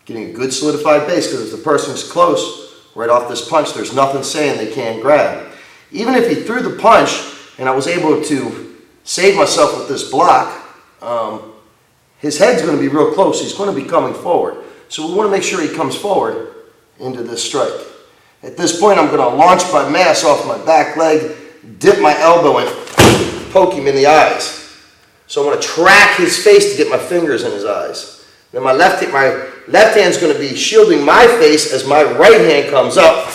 getting a good solidified base, because if the person's close, right off this punch, there's nothing saying they can't grab. Even if he threw the punch and I was able to save myself with this block, his head's going to be real close. He's going to be coming forward. So we want to make sure he comes forward into this strike. At this point, I'm going to launch my mass off my back leg, dip my elbow and poke him in the eyes. So I'm going to track his face to get my fingers in his eyes. Then my left hand's going to be shielding my face as my right hand comes up,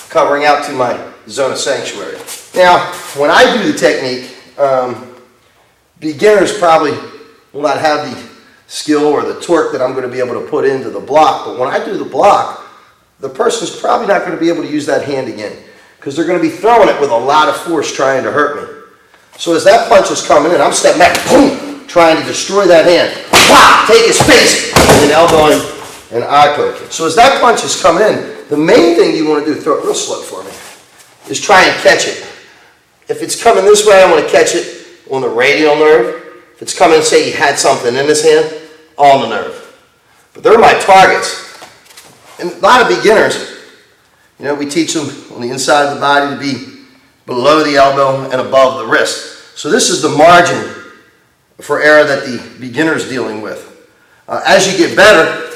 covering out to my zone of sanctuary. Now, when I do the technique, beginners probably will not have the skill or the torque that I'm going to be able to put into the block, but when I do the block, the person's probably not going to be able to use that hand again, because they're going to be throwing it with a lot of force trying to hurt me. So as that punch is coming in, I'm stepping back, boom, trying to destroy that hand. Pop, take his face, and elbow him and eye poke him. So as that punch is coming in, the main thing you want to do, throw it real slow for me, is try and catch it. If it's coming this way, I want to catch it on the radial nerve. If it's coming, say he had something in his hand, on the nerve. But they're my targets. And a lot of beginners, you know, we teach them on the inside of the body to be below the elbow and above the wrist. So this is the margin for error that the beginner is dealing with. As you get better,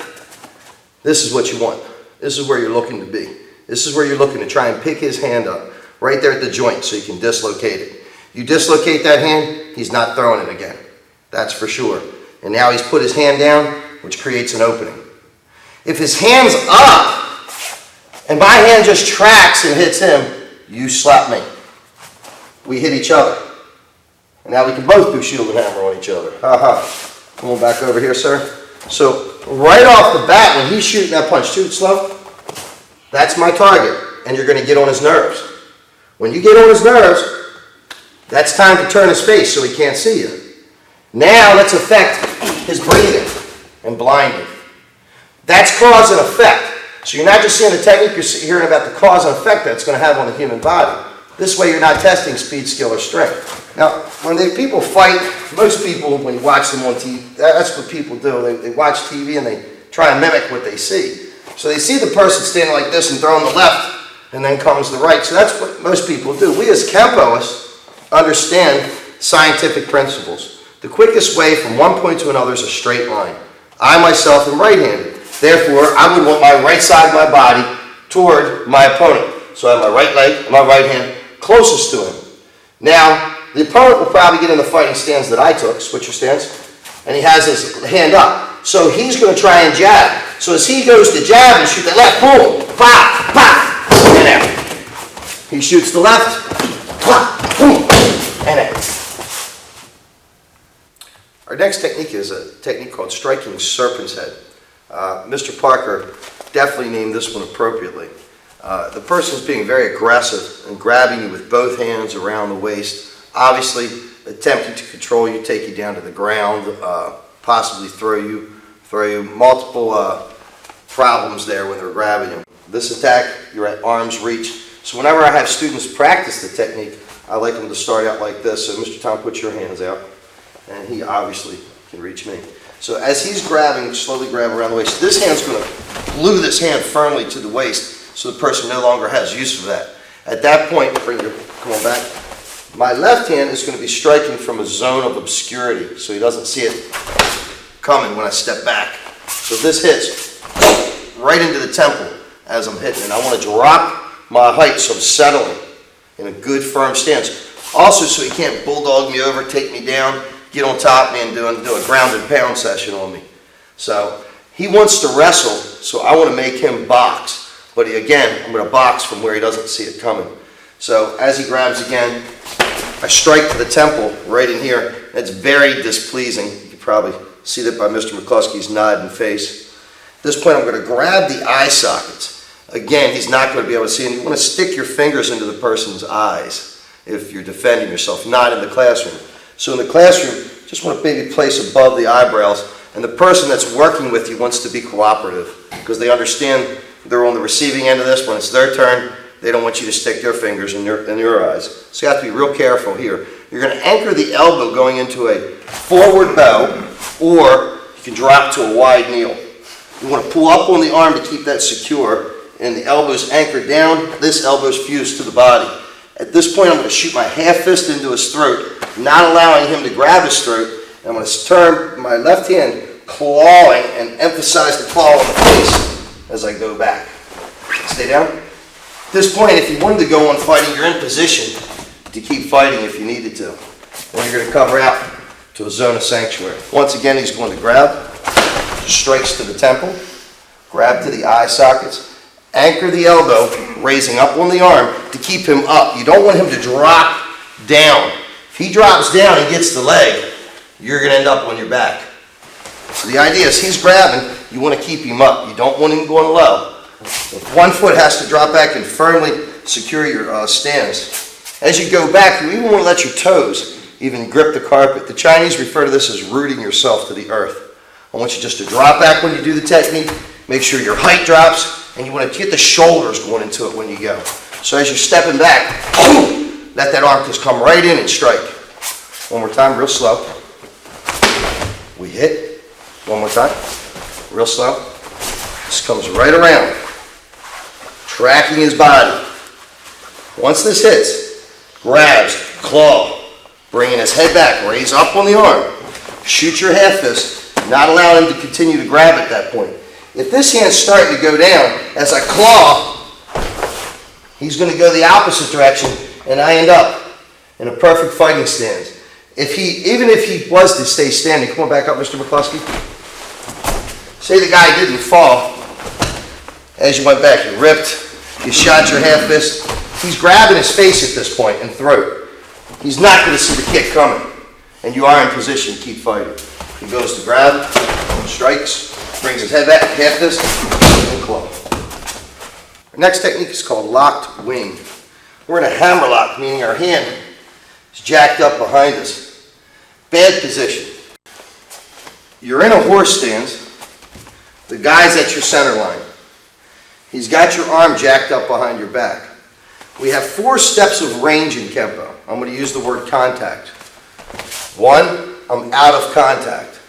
this is what you want. This is where you're looking to be. This is where you're looking to try and pick his hand up, right there at the joint, so you can dislocate it. You dislocate that hand, he's not throwing it again. That's for sure. And now he's put his hand down, which creates an opening. If his hand's up, and my hand just tracks and hits him, you slap me. We hit each other. And now we can both do shield and hammer on each other. Come on back over here, sir. So right off the bat, when he's shooting that punch, shoot slow, that's my target. And you're going to get on his nerves. When you get on his nerves, that's time to turn his face so he can't see you. Now let's affect his breathing and blinding. That's cause and effect. So you're not just seeing the technique, you're hearing about the cause and effect that it's going to have on the human body. This way you're not testing speed, skill, or strength. Now, when people fight, most people, when you watch them on TV, that's what people do. They watch TV and they try and mimic what they see. So they see the person standing like this and throwing the left, and then comes the right. So that's what most people do. We as Kenpoists understand scientific principles. The quickest way from one point to another is a straight line. I myself am right-handed. Therefore, I would want my right side of my body toward my opponent. So I have my right leg and my right hand closest to him. Now, the opponent will probably get in the fighting stance that I took, switcher stance, and he has his hand up. So he's going to try and jab. So as he goes to jab and shoot that left, boom, pop, pop, and out. He shoots the left, pop, boom, and out. Our next technique is a technique called striking serpent's head. Mr. Parker definitely named this one appropriately. The person's being very aggressive and grabbing you with both hands around the waist, obviously attempting to control you, take you down to the ground, possibly throw you multiple problems there when they're grabbing you. This attack, you're at arm's reach. So whenever I have students practice the technique, I like them to start out like this. So Mr. Tom, put your hands out. And he obviously can reach me. So as he's grabbing, slowly grab around the waist. This hand's going to glue this hand firmly to the waist so the person no longer has use for that. At that point, come on back. My left hand is going to be striking from a zone of obscurity so he doesn't see it coming when I step back. So this hits right into the temple as I'm hitting. And I want to drop my height so I'm settling in a good firm stance. Also so he can't bulldog me over, take me down, get on top of me and do a ground and pound session on me. So he wants to wrestle, so I want to make him box. But again, I'm going to box from where he doesn't see it coming. So as he grabs again, I strike to the temple right in here. That's very displeasing. You can probably see that by Mr. McCluskey's nodding face. At this point, I'm going to grab the eye sockets. Again, he's not going to be able to see, and you want to stick your fingers into the person's eyes if you're defending yourself, not in the classroom. So in the classroom, just want to maybe place above the eyebrows, and the person that's working with you wants to be cooperative because they understand they're on the receiving end of this. When it's their turn, they don't want you to stick their fingers in your eyes. So you have to be real careful here. You're going to anchor the elbow going into a forward bow, or you can drop to a wide kneel. You want to pull up on the arm to keep that secure, and the elbow's anchored down. This elbow's fused to the body. At this point, I'm going to shoot my half fist into his throat, not allowing him to grab his throat. And I'm going to turn my left hand clawing and emphasize the claw on the face as I go back. Stay down. At this point, if you wanted to go on fighting, you're in position to keep fighting if you needed to. Then you're going to cover out to a zone of sanctuary. Once again, he's going to grab, strikes to the temple, grab to the eye sockets, anchor the elbow, raising up on the arm to keep him up. You don't want him to drop down. If he drops down and gets the leg, you're going to end up on your back. So the idea is he's grabbing, you want to keep him up. You don't want him going low. If one foot has to drop back and firmly secure your stance. As you go back, you even want to let your toes even grip the carpet. The Chinese refer to this as rooting yourself to the earth. I want you just to drop back when you do the technique. Make sure your height drops, and you want to get the shoulders going into it when you go. So as you're stepping back, boom, let that arm just come right in and strike. One more time, real slow. We hit. One more time, real slow. This comes right around, tracking his body. Once this hits, grabs, claw, bringing his head back, raise up on the arm, shoot your half fist, not allowing him to continue to grab at that point. If this hand's starting to go down, as I claw, he's going to go the opposite direction, and I end up in a perfect fighting stance. Even if he was to stay standing, come on back up, Mr. McCluskey. Say the guy didn't fall. As you went back, you ripped, you shot your half fist. He's grabbing his face at this point and throat. He's not going to see the kick coming, and you are in position to keep fighting. He goes to grab, strikes, brings his head back, half fist, and claw. Our next technique is called locked wing. We're in a hammer lock, meaning our hand is jacked up behind us. Bad position. You're in a horse stance. The guy's at your center line. He's got your arm jacked up behind your back. We have 4 steps of range in Kenpo. I'm going to use the word contact. 1, I'm out of contact.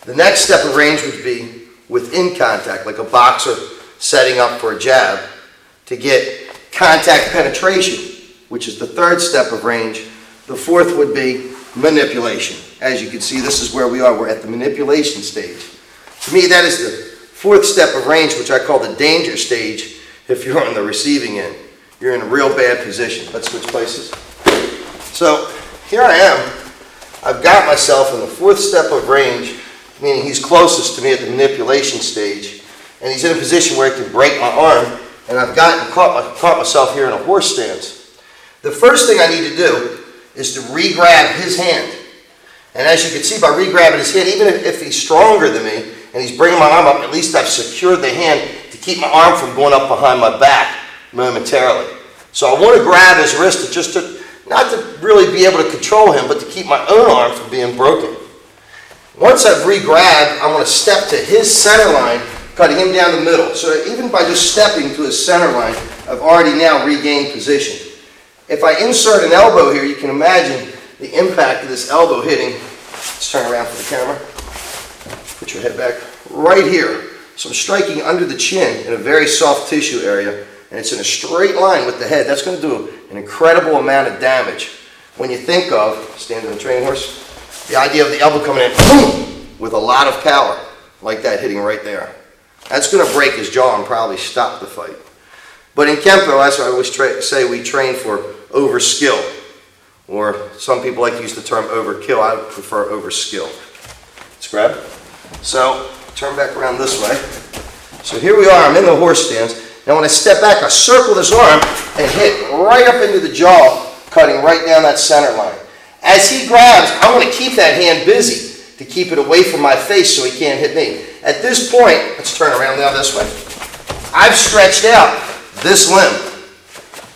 The next step of range would be within contact, like a boxer setting up for a jab, to get contact penetration, which is the 3rd step of range. The 4th would be manipulation. As you can see, this is where we are. We're at the manipulation stage. To me, that is the 4th step of range, which I call the danger stage if you're on the receiving end. You're in a real bad position. Let's switch places. So here I am. I've got myself in the 4th step of range, meaning he's closest to me at the manipulation stage, and he's in a position where he can break my arm, and I've caught myself here in a horse stance. The first thing I need to do is to re-grab his hand. And as you can see, by re-grabbing his hand, even if he's stronger than me, and he's bringing my arm up, at least I've secured the hand to keep my arm from going up behind my back momentarily. So I want to grab his wrist not to really be able to control him, but to keep my own arm from being broken. Once I've re-grabbed, I want to step to his center line, cutting him down the middle. So even by just stepping to his center line, I've already now regained position. If I insert an elbow here, you can imagine the impact of this elbow hitting. Let's turn around for the camera. Put your head back right here. So I'm striking under the chin in a very soft tissue area, and it's in a straight line with the head. That's going to do an incredible amount of damage. When you think of, stand on the training horse, the idea of the elbow coming in, boom, with a lot of power, like that hitting right there. That's going to break his jaw and probably stop the fight. But in Kenpo, that's why I always say we train for over skill. Or some people like to use the term overkill. I prefer over skill. Let's grab. So, turn back around this way. So here we are, I'm in the horse stance. Now when I step back, I circle this arm and hit right up into the jaw, cutting right down that center line. As he grabs, I want to keep that hand busy to keep it away from my face so he can't hit me. At this point, let's turn around now this way. I've stretched out this limb.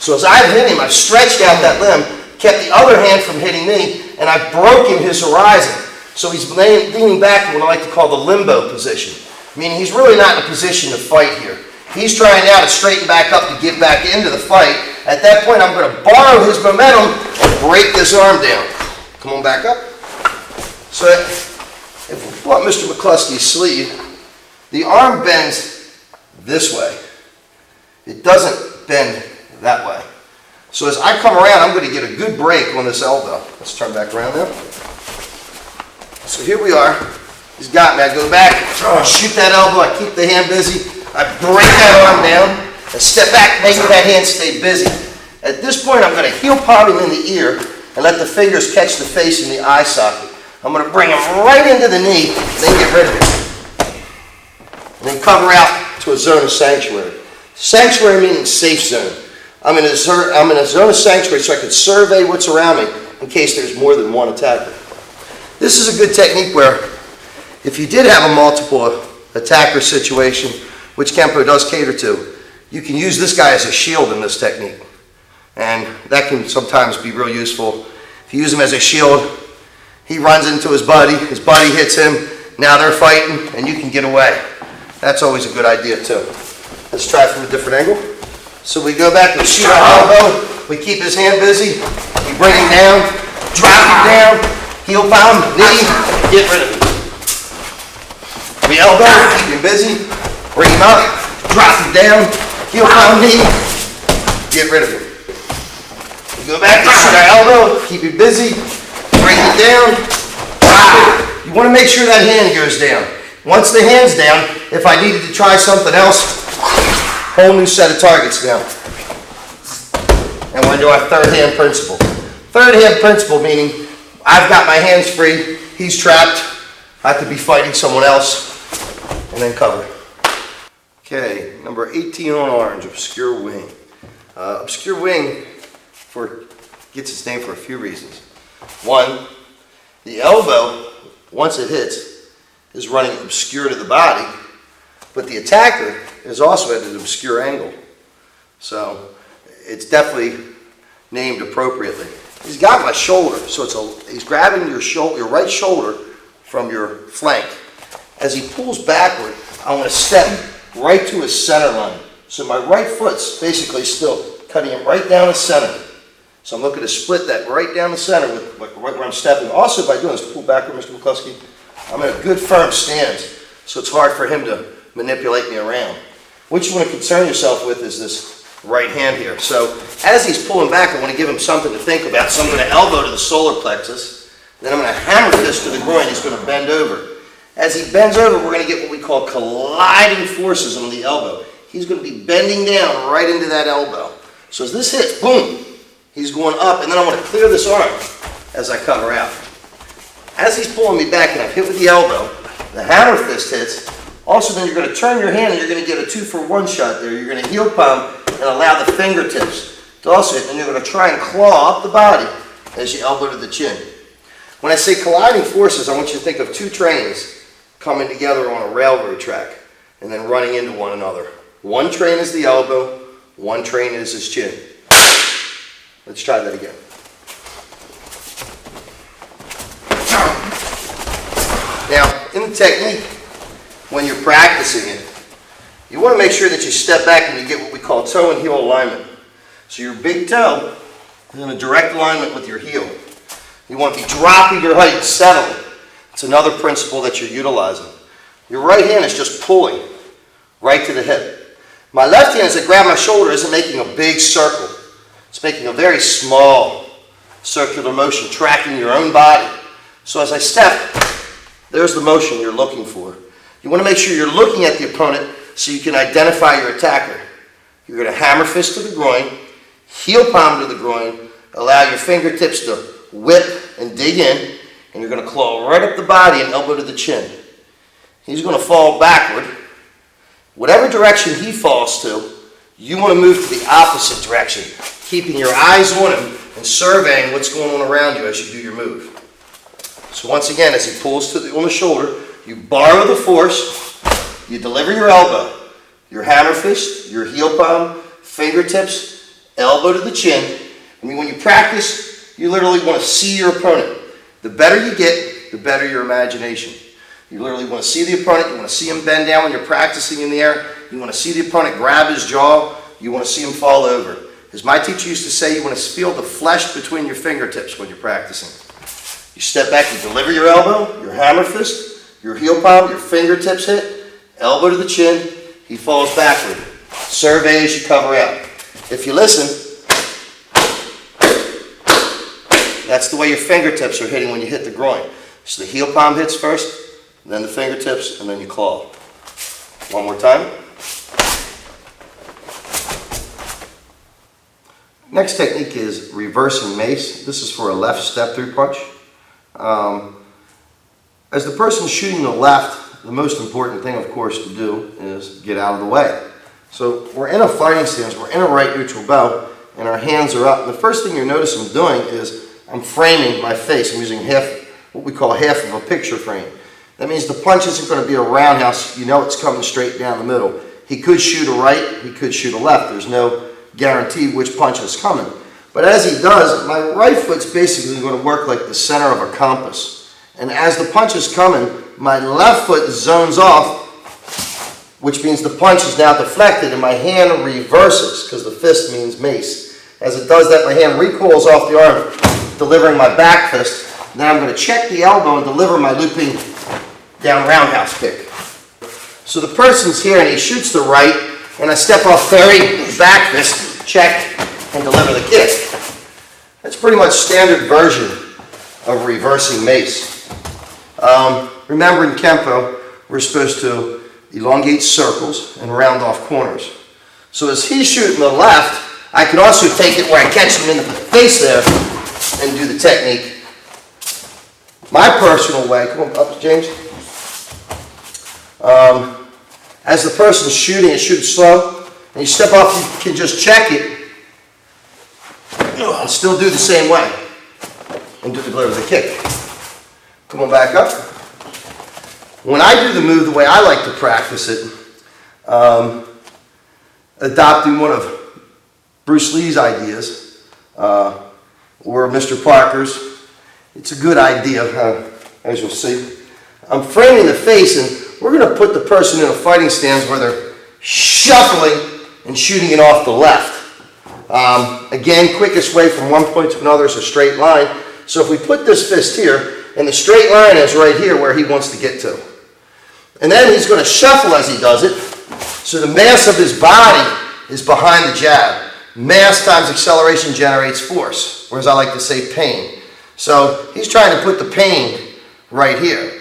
So as I've hit him, I've stretched out that limb, kept the other hand from hitting me, and I've broken his horizon. So he's leaning back in what I like to call the limbo position, meaning he's really not in a position to fight here. He's trying now to straighten back up to get back into the fight. At that point, I'm going to borrow his momentum and break this arm down. Come on back up. So if we pull up Mr. McCluskey's sleeve, the arm bends this way. It doesn't bend that way. So as I come around, I'm going to get a good break on this elbow. Let's turn back around now. So here we are. He's got me. I go back, shoot that elbow, I keep the hand busy, I break that arm down, and step back, making that hand stay busy. At this point, I'm going to heel palm him in the ear and let the fingers catch the face in the eye socket. I'm going to bring him right into the knee, then get rid of it. And then cover out to a zone of sanctuary. Sanctuary meaning safe zone. I'm in a zone of sanctuary so I can survey what's around me in case there's more than one attacker. This is a good technique where if you did have a multiple attacker situation, which Kenpo does cater to, you can use this guy as a shield in this technique. And that can sometimes be real useful. If you use him as a shield, he runs into his buddy hits him, now they're fighting, and you can get away. That's always a good idea too. Let's try it from a different angle. So we go back and shoot our elbow, we keep his hand busy, we bring him down, drop him down, heel palm, knee, get rid of him. We elbow, keep him busy, bring him up, drop him down, heel palm, knee, get rid of him. We go back and shoot our elbow, keep him busy, bring him down, drop it. You want to make sure that hand goes down. Once the hand's down, if I needed to try something else, whole new set of targets now. And we're going to do our third hand principle. Third hand principle meaning I've got my hands free, he's trapped, I could be fighting someone else, and then cover. Okay, number 18 on orange, obscure wing. Obscure wing gets its name for a few reasons. One, the elbow, once it hits, is running obscure to the body, but the attacker is also at an obscure angle. So it's definitely named appropriately. He's got my shoulder, so he's grabbing your right shoulder from your flank. As he pulls backward, I want to step right to his center line. So my right foot's basically still cutting him right down the center. So I'm looking to split that right down the center with right where I'm stepping. Also, by doing this, pull backward, Mr. McCluskey, I'm in a good firm stance, so it's hard for him to manipulate me around. What you want to concern yourself with is this right hand here. So as he's pulling back, I want to give him something to think about. So I'm going to elbow to the solar plexus, then I'm going to hammer fist to the groin. He's going to bend over. As he bends over, we're going to get what we call colliding forces on the elbow. He's going to be bending down right into that elbow. So as this hits, boom, he's going up, and then I want to clear this arm as I cover out. As he's pulling me back and I've hit with the elbow, the hammer fist hits. Also, then you're going to turn your hand and you're going to get a 2-for-1 shot there. You're going to heel palm and allow the fingertips to also hit. And you're going to try and claw up the body as you elbow to the chin. When I say colliding forces, I want you to think of two trains coming together on a railroad track and then running into one another. One train is the elbow, one train is his chin. Let's try that again. Now, in the technique, when you're practicing it, you want to make sure that you step back and you get what we call toe and heel alignment. So your big toe is in a direct alignment with your heel. You want to be dropping your height steadily. It's another principle that you're utilizing. Your right hand is just pulling right to the hip. My left hand, as I grab my shoulder, isn't making a big circle. It's making a very small circular motion, tracking your own body. So as I step, there's the motion you're looking for. You want to make sure you're looking at the opponent so you can identify your attacker. You're going to hammer fist to the groin, heel palm to the groin, allow your fingertips to whip and dig in, and you're going to claw right up the body and elbow to the chin. He's going to fall backward. Whatever direction he falls to, you want to move to the opposite direction, keeping your eyes on him and surveying what's going on around you as you do your move. So once again, as he pulls on the shoulder, you borrow the force, you deliver your elbow, your hammer fist, your heel palm, fingertips, elbow to the chin. I mean, when you practice, you literally want to see your opponent. The better you get, the better your imagination. You literally want to see the opponent, you want to see him bend down when you're practicing in the air, you want to see the opponent grab his jaw, you want to see him fall over. As my teacher used to say, you want to feel the flesh between your fingertips when you're practicing. You step back, you deliver your elbow, your hammer fist, your heel palm, your fingertips hit, elbow to the chin, he falls backward. Survey as you cover out. If you listen, that's the way your fingertips are hitting when you hit the groin. So the heel palm hits first, then the fingertips, and then you claw. One more time. Next technique is reversing mace. This is for a left step-through punch. As the person shooting the left, the most important thing, of course, to do is get out of the way. So we're in a fighting stance, we're in a right neutral bow, and our hands are up. And the first thing you notice I'm doing is I'm framing my face. I'm using what we call half of a picture frame. That means the punch isn't going to be a roundhouse. You know it's coming straight down the middle. He could shoot a right, he could shoot a left. There's no guarantee which punch is coming. But as he does, my right foot's basically going to work like the center of a compass. And as the punch is coming, my left foot zones off, which means the punch is now deflected and my hand reverses, because the fist means mace. As it does that, my hand recoils off the arm, delivering my back fist. Then I'm going to check the elbow and deliver my looping down roundhouse kick. So the person's here and he shoots the right, and I step off very back fist, check, and deliver the kick. That's pretty much standard version of reversing mace. Remember in Kenpo, we're supposed to elongate circles and round off corners. So as he's shooting the left, I can also take it where I catch him in the face there and do the technique. My personal way, come on up, James. As the person's shooting, it shoots slow, and you step off, you can just check it and still do the same way and deliver the kick. Come on back up. When I do the move the way I like to practice it, adopting one of Bruce Lee's ideas or Mr. Parker's, it's a good idea, as you'll see. I'm framing the face, and we're going to put the person in a fighting stance where they're shuffling and shooting it off the left. Again, quickest way from one point to another is a straight line. So if we put this fist here, and the straight line is right here where he wants to get to. And then he's going to shuffle as he does it, so the mass of his body is behind the jab. Mass times acceleration generates force, or as I like to say, pain. So he's trying to put the pain right here.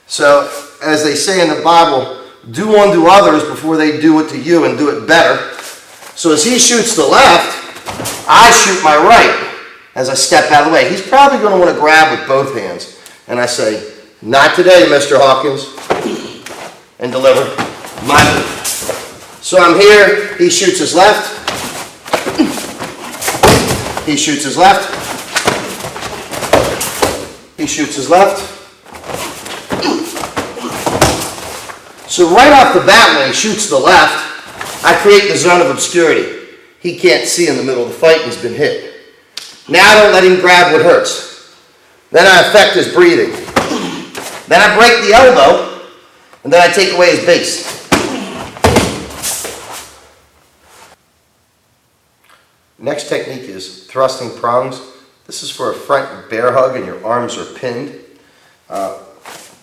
So as they say in the Bible, do unto others before they do it to you, and do it better. So as he shoots the left, I shoot my right as I step out of the way. He's probably going to want to grab with both hands. And I say, not today, Mr. Hawkins, and deliver my move. So I'm here, he shoots his left, he shoots his left, he shoots his left. So right off the bat when he shoots the left, I create the zone of obscurity. He can't see in the middle of the fight and he's been hit. Now I don't let him grab what hurts. Then I affect his breathing. Then I break the elbow, and then I take away his base. Next technique is thrusting prongs. This is for a front bear hug and your arms are pinned.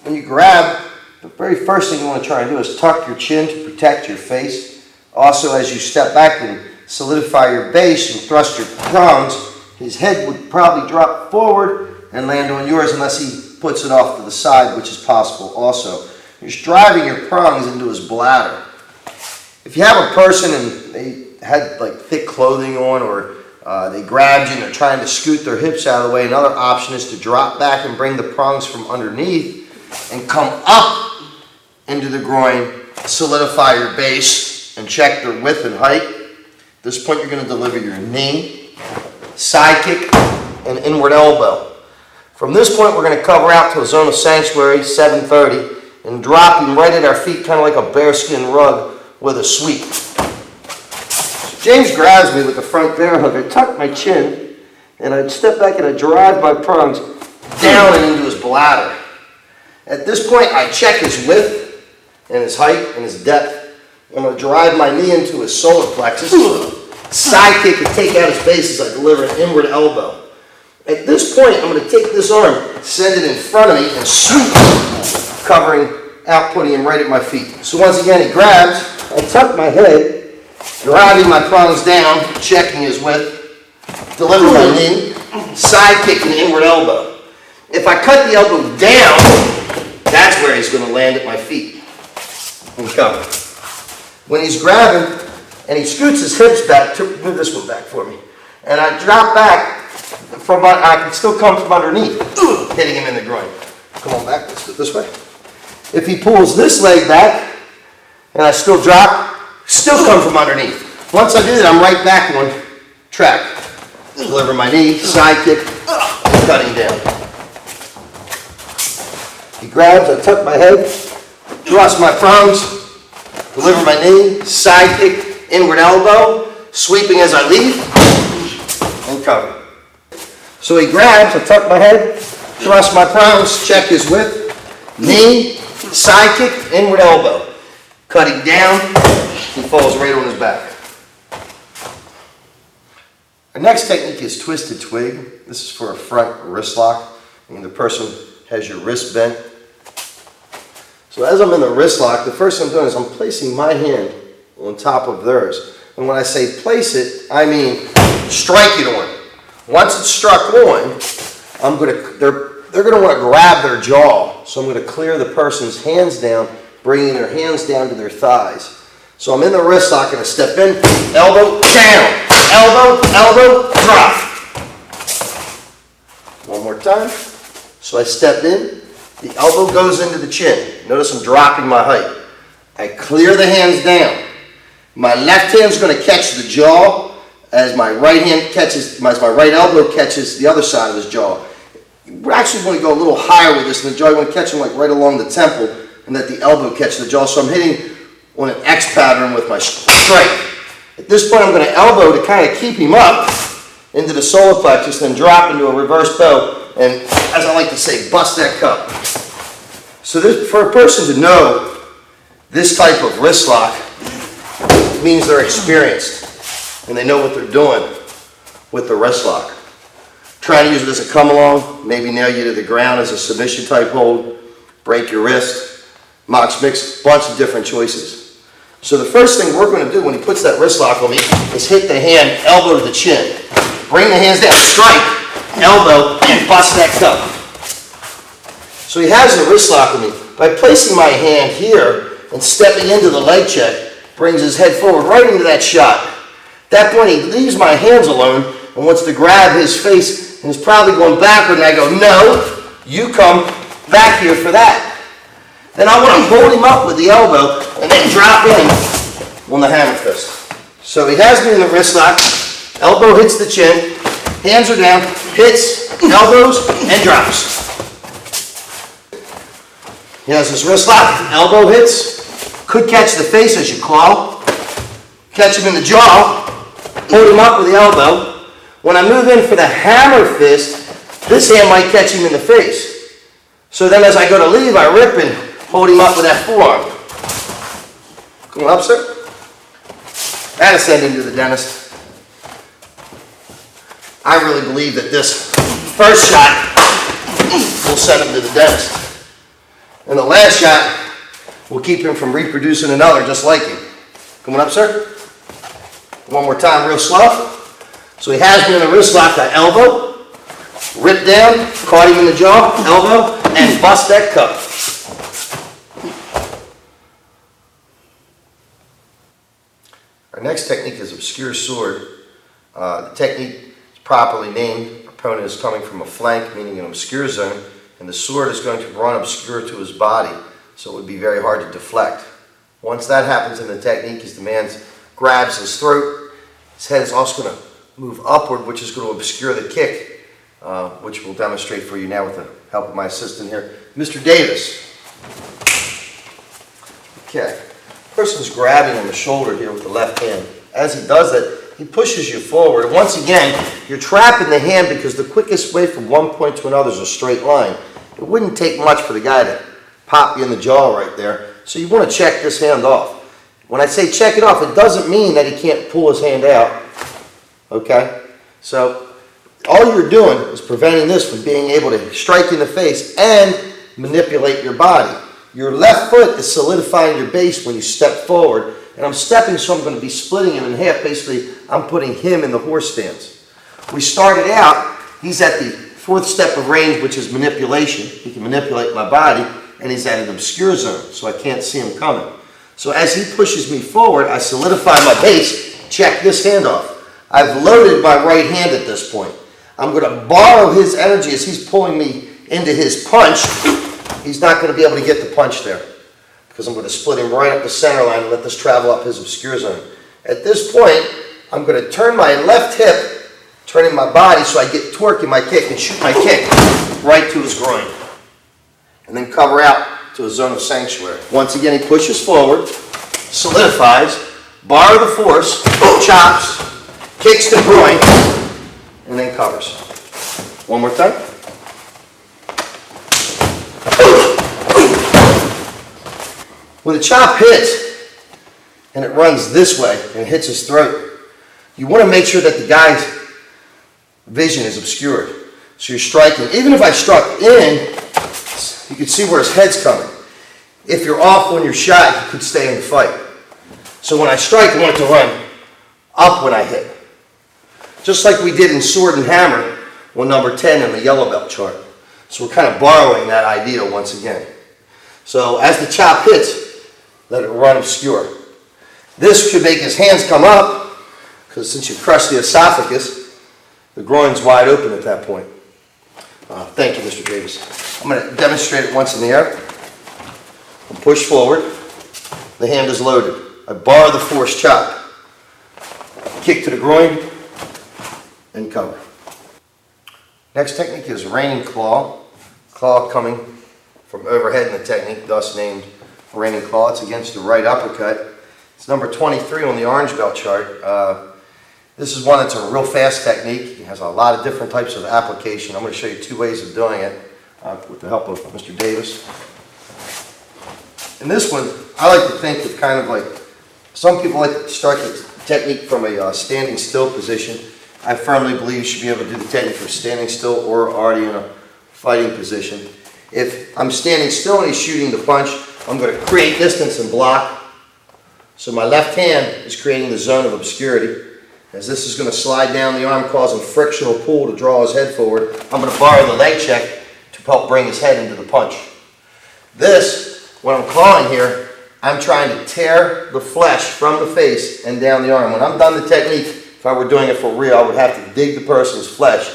When you grab, the very first thing you want to try and do is tuck your chin to protect your face. Also, as you step back and solidify your base and thrust your prongs, his head would probably drop forward and land on yours unless he puts it off to the side, which is possible also. You're just driving your prongs into his bladder. If you have a person and they had like thick clothing on, or they grabbed you and they're trying to scoot their hips out of the way, another option is to drop back and bring the prongs from underneath and come up into the groin, solidify your base, and check their width and height. At this point, you're going to deliver your knee, side kick, and inward elbow. From this point, we're going to cover out to a zone of sanctuary, 730, and drop him right at our feet, kind of like a bearskin rug with a sweep. So James grabs me with the front bear hug. I tuck my chin, and I'd step back and I'd drive my prongs down and into his bladder. At this point, I check his width and his height and his depth. I'm going to drive my knee into his solar plexus, side kick and take out his base as I deliver an inward elbow. At this point, I'm going to take this arm, send it in front of me, and sweep, covering out, putting him right at my feet. So once again, he grabs, I tuck my head, driving my prongs down, checking his width, deliver my knee, side kick and inward elbow. If I cut the elbow down, that's where he's going to land at my feet and cover. When he's grabbing and he scoots his hips back, move this one back for me, and I drop back, I can still come from underneath, hitting him in the groin. Come on back, let's do it this way. If he pulls this leg back and I still drop, still come from underneath. Once I do that, I'm right back on track. Deliver my knee, side kick, and cutting down. He grabs, I tuck my head, thrust my prongs, deliver my knee, side kick, inward elbow, sweeping as I leave, and cover. So he grabs, I tuck my head, thrust my prongs, check his width, knee, side kick, inward elbow. Cutting down, he falls right on his back. Our next technique is twisted twig. This is for a front wrist lock, and the person has your wrist bent. So as I'm in the wrist lock, the first thing I'm doing is I'm placing my hand on top of theirs. And when I say place it, I mean strike it on. Once it's struck on, they're going to want to grab their jaw. So I'm going to clear the person's hands down, bringing their hands down to their thighs. So I'm in the wrist lock and I step in, elbow, down, elbow, elbow, drop. One more time. So I step in. The elbow goes into the chin. Notice I'm dropping my height. I clear the hands down. My left hand's going to catch the jaw as my right hand catches, as my right elbow catches the other side of his jaw. We're actually going to go a little higher with this in the jaw. You want to catch him like right along the temple and let the elbow catch the jaw. So I'm hitting on an X pattern with my strike. At this point, I'm going to elbow to kind of keep him up into the solar plexus, then drop into a reverse bow. And as I like to say, bust that cup. So this, for a person to know this type of wrist lock means they're experienced and they know what they're doing with the wrist lock. Trying to use it as a come along, maybe nail you to the ground as a submission type hold, break your wrist, mox mix, bunch of different choices. So the first thing we're going to do when he puts that wrist lock on me is hit the hand, elbow to the chin. Bring the hands down, strike, elbow, and bust that cup. So he has the wrist lock on me. By placing my hand here and stepping into the leg check, brings his head forward right into that shot. At that point, he leaves my hands alone and wants to grab his face and is probably going backward, and I go, no, you come back here for that. Then I want to hold him up with the elbow and then drop in on the hammer fist. So he has me in the wrist lock, elbow hits the chin, hands are down, hits, elbows, and drops. He has his wrist lock, elbow hits, could catch the face as you claw, catch him in the jaw, hold him up with the elbow. When I move in for the hammer fist, this hand might catch him in the face. So then as I go to leave, I rip and hold him up with that forearm. Going up, sir. And send him to the dentist. I really believe that this first shot will send him to the dentist. And the last shot will keep him from reproducing another just like him. Coming up, sir. One more time, real slow. So he has me in a wrist lock, I elbow, rip down, caught him in the jaw, elbow, and bust that cup. Our next technique is obscure sword. The technique is properly named. Our opponent is coming from a flank, meaning an obscure zone, and the sword is going to run obscure to his body, so it would be very hard to deflect. Once that happens in the technique, as the man grabs his throat, his head is also going to move upward, which is going to obscure the kick, which we'll demonstrate for you now with the help of my assistant here, Mr. Davis. Okay. The person's grabbing on the shoulder here with the left hand. As he does that, he pushes you forward. And once again, you're trapping the hand because the quickest way from one point to another is a straight line. It wouldn't take much for the guy to pop you in the jaw right there. So you want to check this hand off. When I say check it off, it doesn't mean that he can't pull his hand out. Okay? So all you're doing is preventing this from being able to strike you in the face and manipulate your body. Your left foot is solidifying your base when you step forward. And I'm stepping, so I'm going to be splitting him in half. Basically, I'm putting him in the horse stance. We started out, he's at the fourth step of range, which is manipulation. He can manipulate my body, and he's at an obscure zone, so I can't see him coming. So as he pushes me forward, I solidify my base, check this hand off. I've loaded my right hand at this point. I'm going to borrow his energy as he's pulling me into his punch. He's not going to be able to get the punch there because I'm going to split him right up the center line and let this travel up his obscure zone. At this point, I'm going to turn my left hip, turning my body so I get torque in my kick and shoot my kick right to his groin. And then cover out to a zone of sanctuary. Once again, he pushes forward, solidifies, borrow the force, chops, kicks the groin, and then covers. One more time. When the chop hits and it runs this way and hits his throat, you want to make sure that the guy's vision is obscured. So you're striking. Even if I struck in, you can see where his head's coming. If you're off when you're shot, you could stay in the fight. So when I strike, I want it to run up when I hit. Just like we did in sword and hammer on number 10 in the yellow belt chart. So we're kind of borrowing that idea once again. So as the chop hits, let it run obscure. This should make his hands come up, because since you crushed the esophagus, the groin's wide open at that point. Thank you, Mr. Davis. I'm going to demonstrate it once in the air. I'll push forward. The hand is loaded. I borrow the force chop. Kick to the groin and cover. Next technique is raining claw. Claw coming from overhead in the technique, thus named raining claw. It's against the right uppercut. It's number 23 on the orange belt chart. This is one that's a real fast technique. It has a lot of different types of application. I'm going to show you two ways of doing it with the help of Mr. Davis. And this one, I like to think of kind of like, some people like to start the technique from a standing still position. I firmly believe you should be able to do the technique from standing still or already in a fighting position. If I'm standing still and he's shooting the punch, I'm going to create distance and block. So my left hand is creating the zone of obscurity. As this is going to slide down the arm, causing frictional pull to draw his head forward, I'm going to borrow the leg check to help bring his head into the punch. This, when I'm clawing here, I'm trying to tear the flesh from the face and down the arm. When I'm done the technique, if I were doing it for real, I would have to dig the person's flesh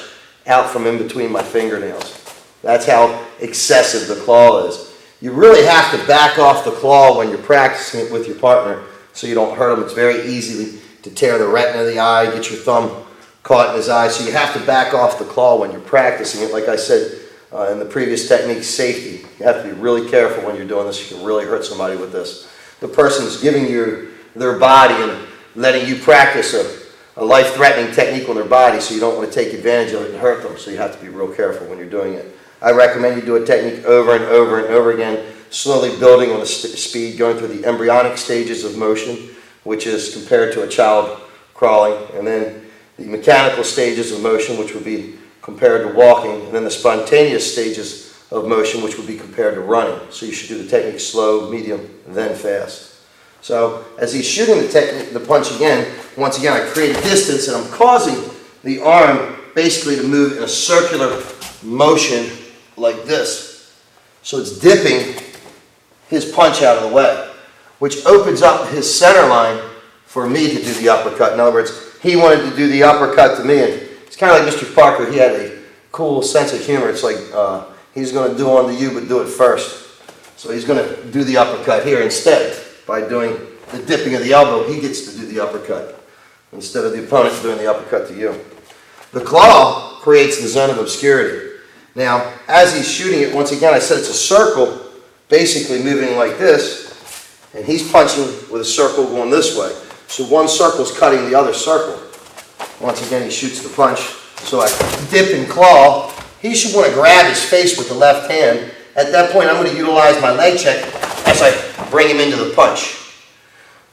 out from in between my fingernails. That's how excessive the claw is. You really have to back off the claw when you're practicing it with your partner so you don't hurt them. It's very easy to tear the retina of the eye, get your thumb caught in his eye. So you have to back off the claw when you're practicing it. Like I said in the previous technique, safety. You have to be really careful when you're doing this. You can really hurt somebody with this. The person's giving you their body and letting you practice a life-threatening technique on their body, so you don't want to take advantage of it and hurt them. So you have to be real careful when you're doing it. I recommend you do a technique over and over and over again, slowly building on the speed, going through the embryonic stages of motion, which is compared to a child crawling, and then the mechanical stages of motion, which would be compared to walking, and then the spontaneous stages of motion, which would be compared to running. So you should do the technique slow, medium, then fast. So as he's shooting the punch again, once again I create a distance and I'm causing the arm basically to move in a circular motion like this. So it's dipping his punch out of the way, which opens up his center line for me to do the uppercut. In other words, he wanted to do the uppercut to me, and it's kind of like Mr. Parker. He had a cool sense of humor. It's like he's going to do onto you, but do it first. So he's going to do the uppercut here instead. By doing the dipping of the elbow, he gets to do the uppercut instead of the opponent doing the uppercut to you. The claw creates the zone of obscurity. Now, as he's shooting it, once again, I said it's a circle, basically moving like this, and he's punching with a circle going this way. So one circle's cutting the other circle. Once again, he shoots the punch. So I dip and claw. He should want to grab his face with the left hand. At that point, I'm going to utilize my leg check as I bring him into the punch.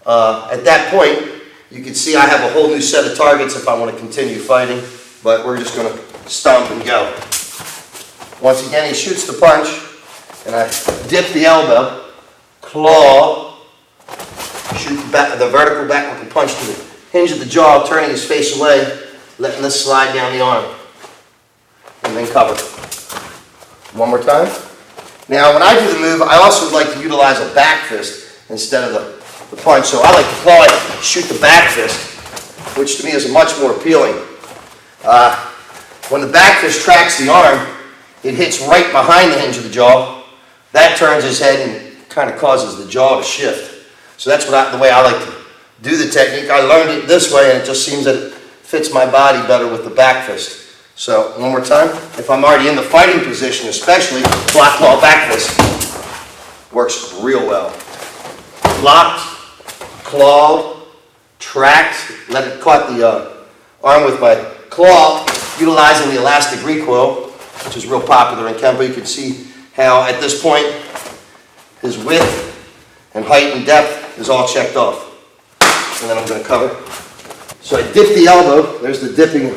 At that point, you can see I have a whole new set of targets if I want to continue fighting, but we're just going to stomp and go. Once again, he shoots the punch, and I dip the elbow, claw, shoot the vertical backward punch to the hinge of the jaw, turning his face away, letting this slide down the arm, and then cover. One more time. Now, when I do the move, I also like to utilize a back fist instead of the punch. So I like to claw it, shoot the back fist, which to me is much more appealing. When the back fist tracks the arm, it hits right behind the hinge of the jaw. That turns his head and kind of causes the jaw to shift. So that's the way I like to do the technique. I learned it this way, and it just seems that it fits my body better with the back fist. So, one more time. If I'm already in the fighting position, especially, block, claw, back fist works real well. Blocked, clawed, tracked, let it caught the arm with my claw, utilizing the elastic recoil, which is real popular in Kenpo. You can see how at this point his width and height and depth is all checked off. And then I'm going to cover. So I dip the elbow. There's the dipping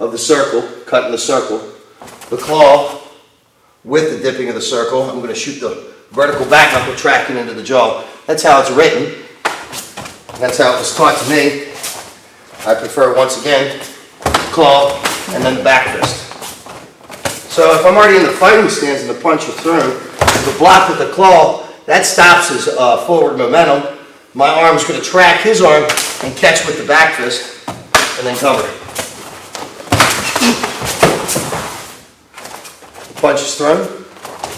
of the circle, cutting the circle. The claw with the dipping of the circle. I'm going to shoot the vertical back knuckle tracking into the jaw. That's how it's written. That's how it was taught to me. I prefer, once again, claw and then the back fist. So if I'm already in the fighting stance and the punch is thrown, the block with the claw, that stops his forward momentum. My arm's going to track his arm and catch with the back fist and then cover it. The punch is thrown,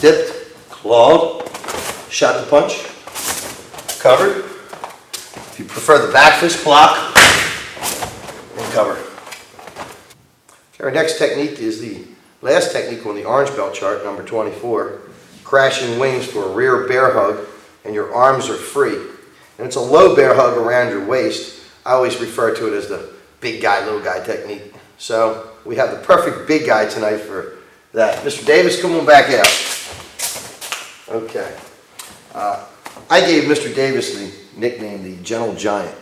dipped, clawed, shot the punch, covered. If you prefer the back fist, block and cover. Okay, our next technique is the last technique on the orange belt chart, number 24. Crashing wings for a rear bear hug, and your arms are free. And it's a low bear hug around your waist. I always refer to it as the big guy, little guy technique. So we have the perfect big guy tonight for that. Mr. Davis, come on back out. Okay. I gave Mr. Davis the nickname the Gentle Giant.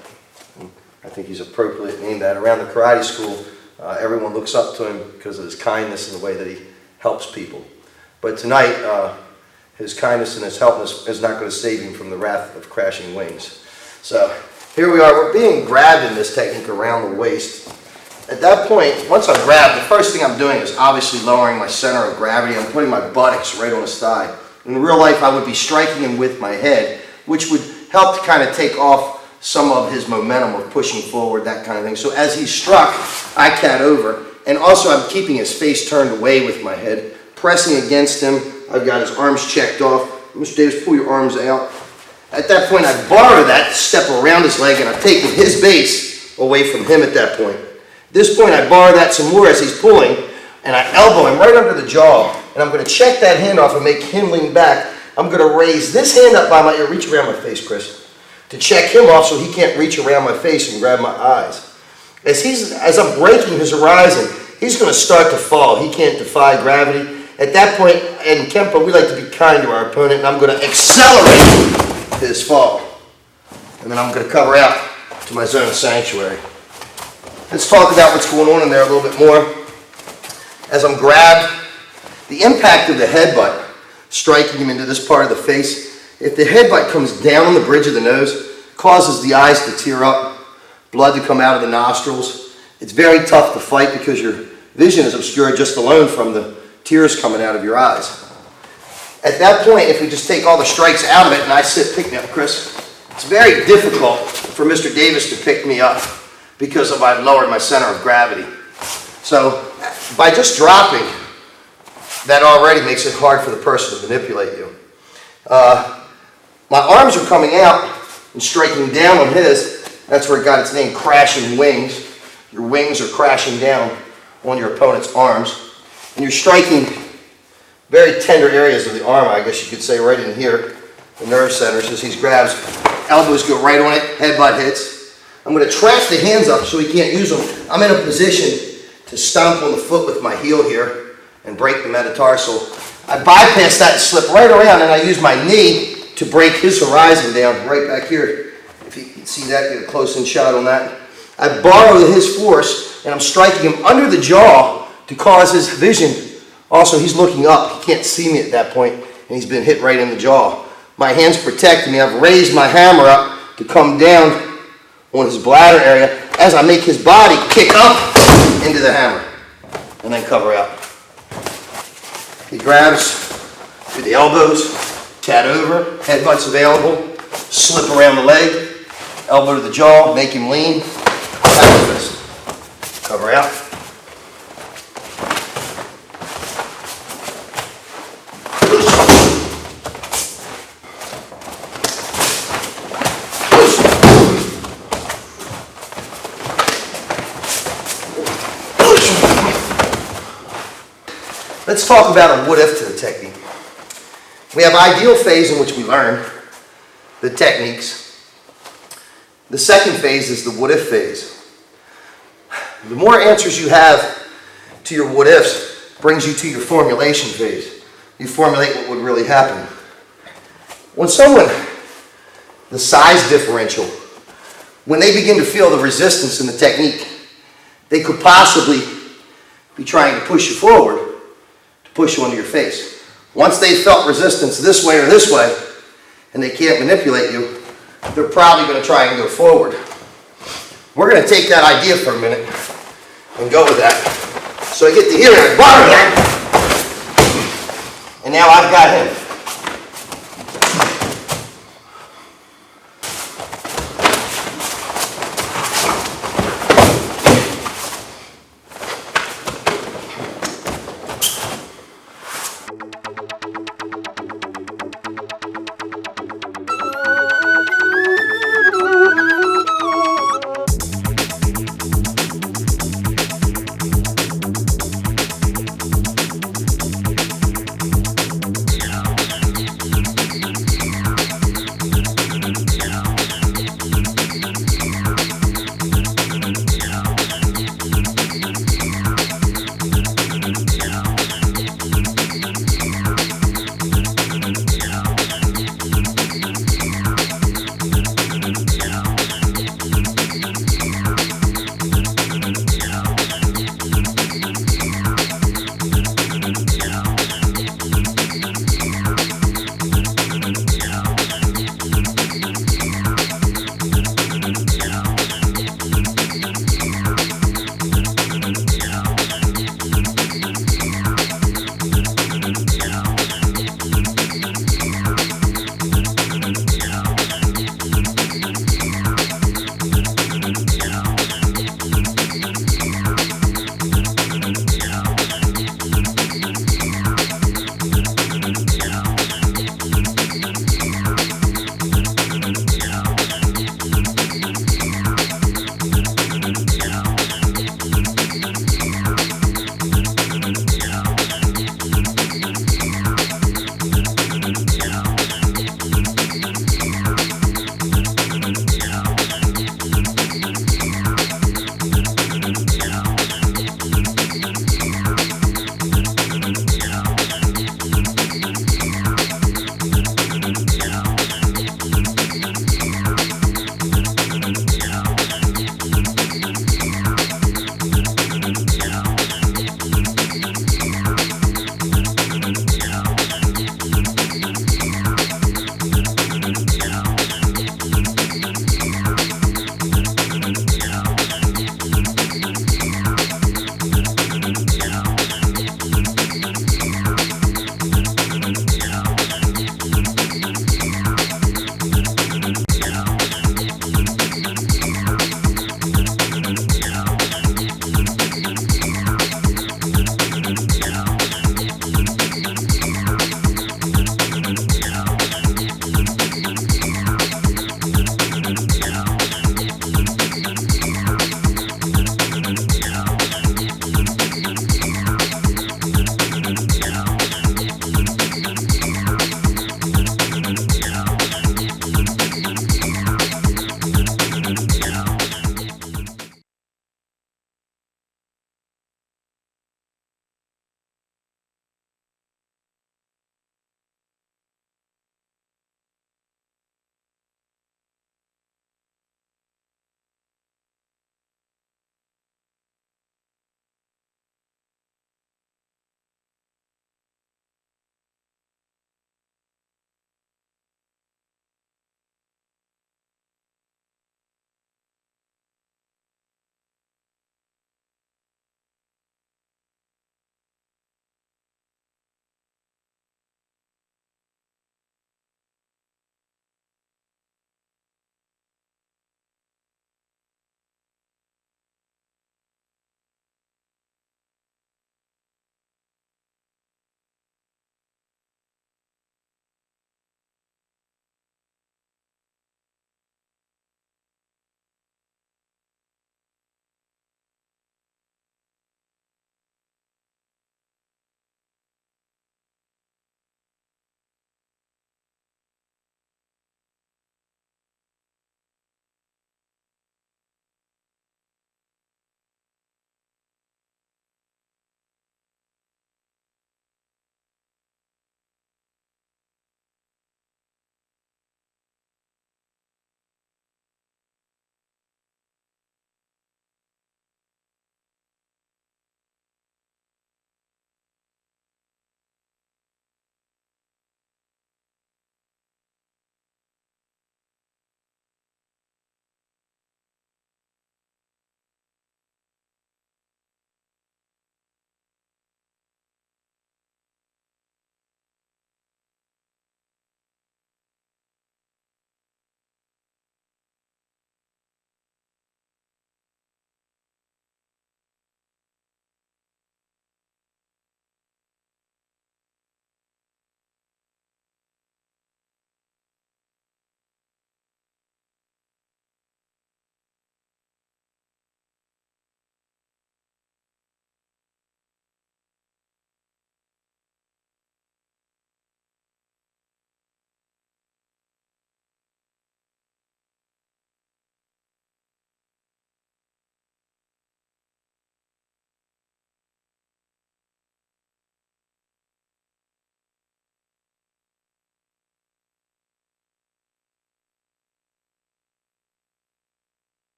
I think he's appropriately named that. Around the karate school, everyone looks up to him because of his kindness and the way that he helps people. But tonight, his kindness and his helpness is not going to save him from the wrath of crashing wings. So here we are. We're being grabbed in this technique around the waist. At that point, once I'm grabbed, the first thing I'm doing is obviously lowering my center of gravity. I'm putting my buttocks right on his thigh. In real life, I would be striking him with my head, which would help to kind of take off some of his momentum of pushing forward, that kind of thing. So as he's struck, I cat over. And also I'm keeping his face turned away with my head, pressing against him. I've got his arms checked off. Mr. Davis, pull your arms out. At that point, I borrow that, step around his leg, and I'm taking his base away from him at that point. At this point, I borrow that some more as he's pulling, and I elbow him right under the jaw. And I'm going to check that hand off and make him lean back. I'm going to raise this hand up by my ear. Reach around my face, Chris. To check him off so he can't reach around my face and grab my eyes. As I'm breaking his horizon, he's going to start to fall. He can't defy gravity. At that point, in Kenpo, we like to be kind to our opponent, and I'm going to accelerate his fall. And then I'm going to cover out to my zone of sanctuary. Let's talk about what's going on in there a little bit more. As I'm grabbed, the impact of the headbutt striking him into this part of the face, if the headbutt comes down on the bridge of the nose, causes the eyes to tear up, blood to come out of the nostrils. It's very tough to fight because your vision is obscured just alone from the tears coming out of your eyes. At that point, if we just take all the strikes out of it, and I sit, pick me up, Chris, it's very difficult for Mr. Davis to pick me up because I've lowered my center of gravity. So by just dropping, that already makes it hard for the person to manipulate you. My arms are coming out and striking down on his. That's where it got its name, crashing wings. Your wings are crashing down on your opponent's arms. And you're striking very tender areas of the arm, I guess you could say, right in here, the nerve centers, as he grabs. Elbows go right on it, headbutt hits. I'm going to trap the hands up so he can't use them. I'm in a position to stomp on the foot with my heel here and break the metatarsal. I bypass that and slip right around, and I use my knee to break his horizon down right back here. If you can see that, get a close-in shot on that. I borrow his force, and I'm striking him under the jaw to cause his vision. Also, he's looking up. He can't see me at that point, and he's been hit right in the jaw. My hand's protecting me. I've raised my hammer up to come down on his bladder area as I make his body kick up into the hammer and then cover out. He grabs through the elbows, tat over, headbutt's available, slip around the leg, elbow to the jaw, make him lean, back fist, cover out. Let's talk about a what-if to the technique. We have ideal phase in which we learn the techniques. The second phase is the what-if phase. The more answers you have to your what-ifs brings you to your formulation phase. You formulate what would really happen. When someone, the size differential, when they begin to feel the resistance in the technique, they could possibly be trying to push you forward, push you into your face. Once they felt resistance this way or this way, and they can't manipulate you, they're probably going to try and go forward. We're going to take that idea for a minute and go with that. So I get to here and I bar him, and now I've got him.